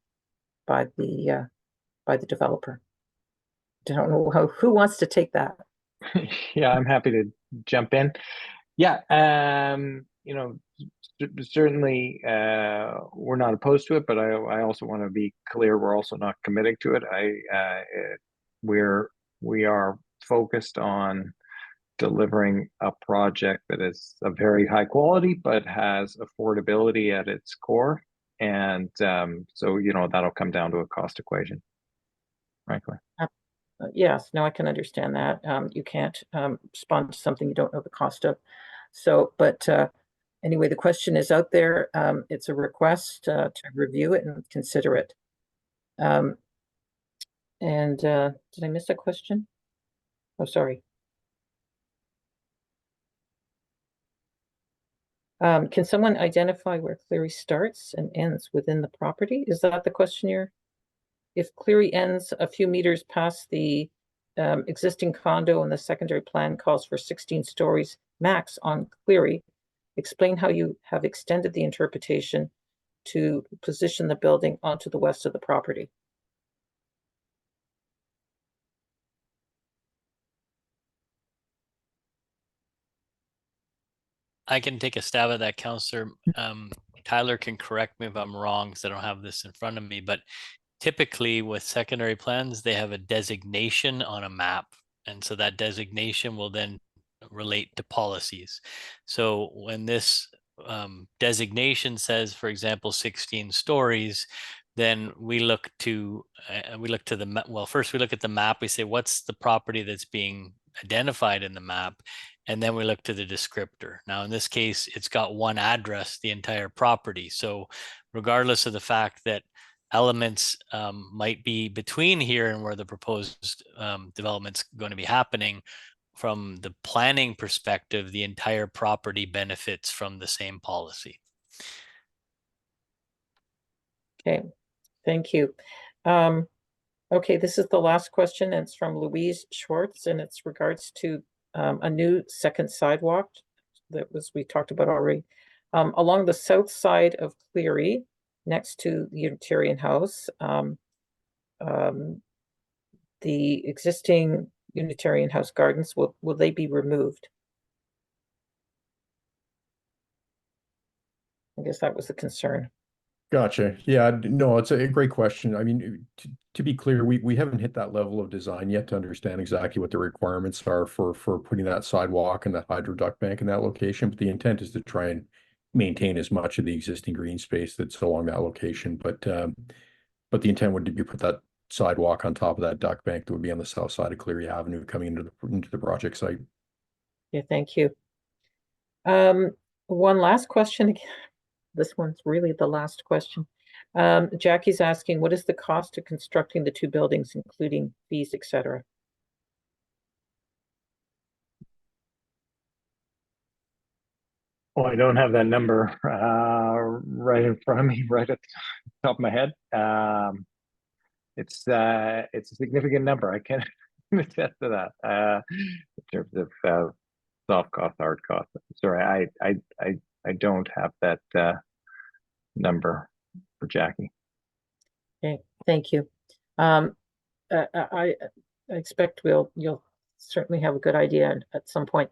by the developer? I don't know who wants to take that. Yeah, I'm happy to jump in. Yeah, certainly we're not opposed to it, but I also want to be clear, we're also not committing to it. We are focused on delivering a project that is of very high quality, but has affordability at its core. And so, that'll come down to a cost equation, frankly. Yes, no, I can understand that. You can't sponsor something you don't know the cost of. So, but anyway, the question is out there. It's a request to review it and consider it. And did I miss a question? Oh, sorry. Can someone identify where Cleary starts and ends within the property? Is that the question you're? If Cleary ends a few meters past the existing condo and the secondary plan calls for 16 stories max on Cleary, explain how you have extended the interpretation to position the building onto the west of the property. I can take a stab at that, Councillor. Tyler can correct me if I'm wrong because I don't have this in front of me, but typically with secondary plans, they have a designation on a map. And so that designation will then relate to policies. So when this designation says, for example, 16 stories, then we look to the well, first we look at the map. We say, what's the property that's being identified in the map? And then we look to the descriptor. Now, in this case, it's got one address, the entire property. So regardless of the fact that elements might be between here and where the proposed development's going to be happening, from the planning perspective, the entire property benefits from the same policy. Okay, thank you. Okay, this is the last question, and it's from Louise Schwartz, and it's regards to a new second sidewalk that we talked about already. Along the south side of Cleary, next to the Unitarian House, the existing Unitarian House gardens, will they be removed? I guess that was the concern. Gotcha. Yeah, no, it's a great question. I mean, to be clear, we haven't hit that level of design yet to understand exactly what the requirements are for putting that sidewalk and that hydro duct bank in that location. But the intent is to try and maintain as much of the existing green space that's along that location. But the intent would be put that sidewalk on top of that duct bank that would be on the south side of Cleary Avenue coming into the project site. Yeah, thank you. One last question. This one's really the last question. Jackie's asking, what is the cost of constructing the two buildings, including fees, etc.? Oh, I don't have that number right in front of me, right at the top of my head. It's a significant number. I can attest to that. In terms of soft cost, hard cost. Sorry, I don't have that number for Jackie. Okay, thank you. I expect you'll certainly have a good idea at some point.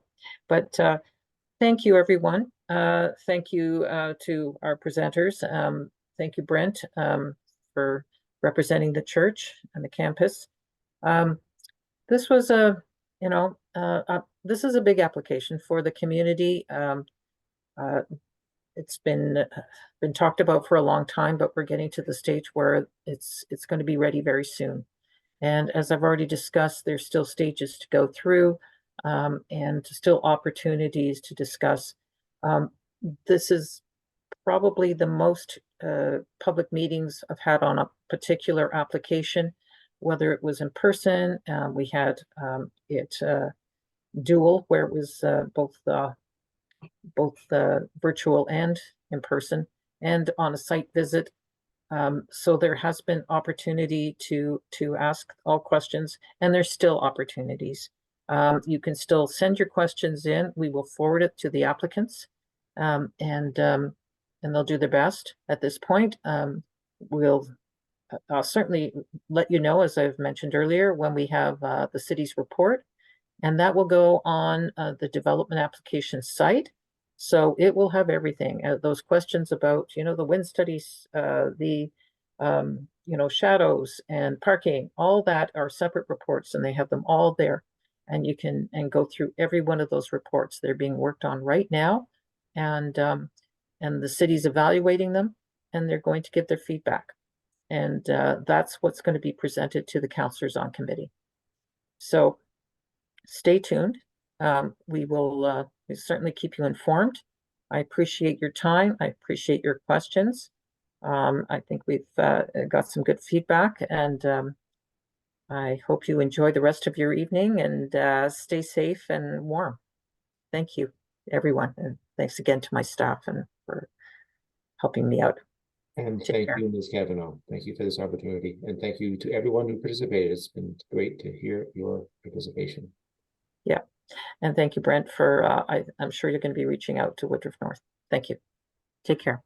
But thank you, everyone. Thank you to our presenters. Thank you, Brent, for representing the church and the campus. This was this is a big application for the community. It's been talked about for a long time, but we're getting to the stage where it's going to be ready very soon. And as I've already discussed, there's still stages to go through and still opportunities to discuss. This is probably the most public meetings I've had on a particular application, whether it was in person, we had it dual, where it was both virtual and in person, and on a site visit. So there has been opportunity to ask all questions, and there's still opportunities. You can still send your questions in. We will forward it to the applicants, and they'll do their best. At this point, I'll certainly let you know, as I've mentioned earlier, when we have the city's report, and that will go on the development application site. So it will have everything, those questions about, the wind studies, the, shadows and parking, all that are separate reports, and they have them all there. And you can go through every one of those reports. They're being worked on right now, and the city's evaluating them, and they're going to give their feedback. And that's what's going to be presented to the councillors on committee. So stay tuned. We will certainly keep you informed. I appreciate your time. I appreciate your questions. I think we've got some good feedback, and I hope you enjoy the rest of your evening, and stay safe and warm. Thank you, everyone. And thanks again to my staff and for helping me out. And Take thank care. you, Ms. Kavanaugh. Thank you for this opportunity. And thank you to everyone who participated. It's been great to hear your participation. Yeah. And thank you, Brent, for, I'm sure you're going to be reaching out to Woodruff North. Thank you. Take care.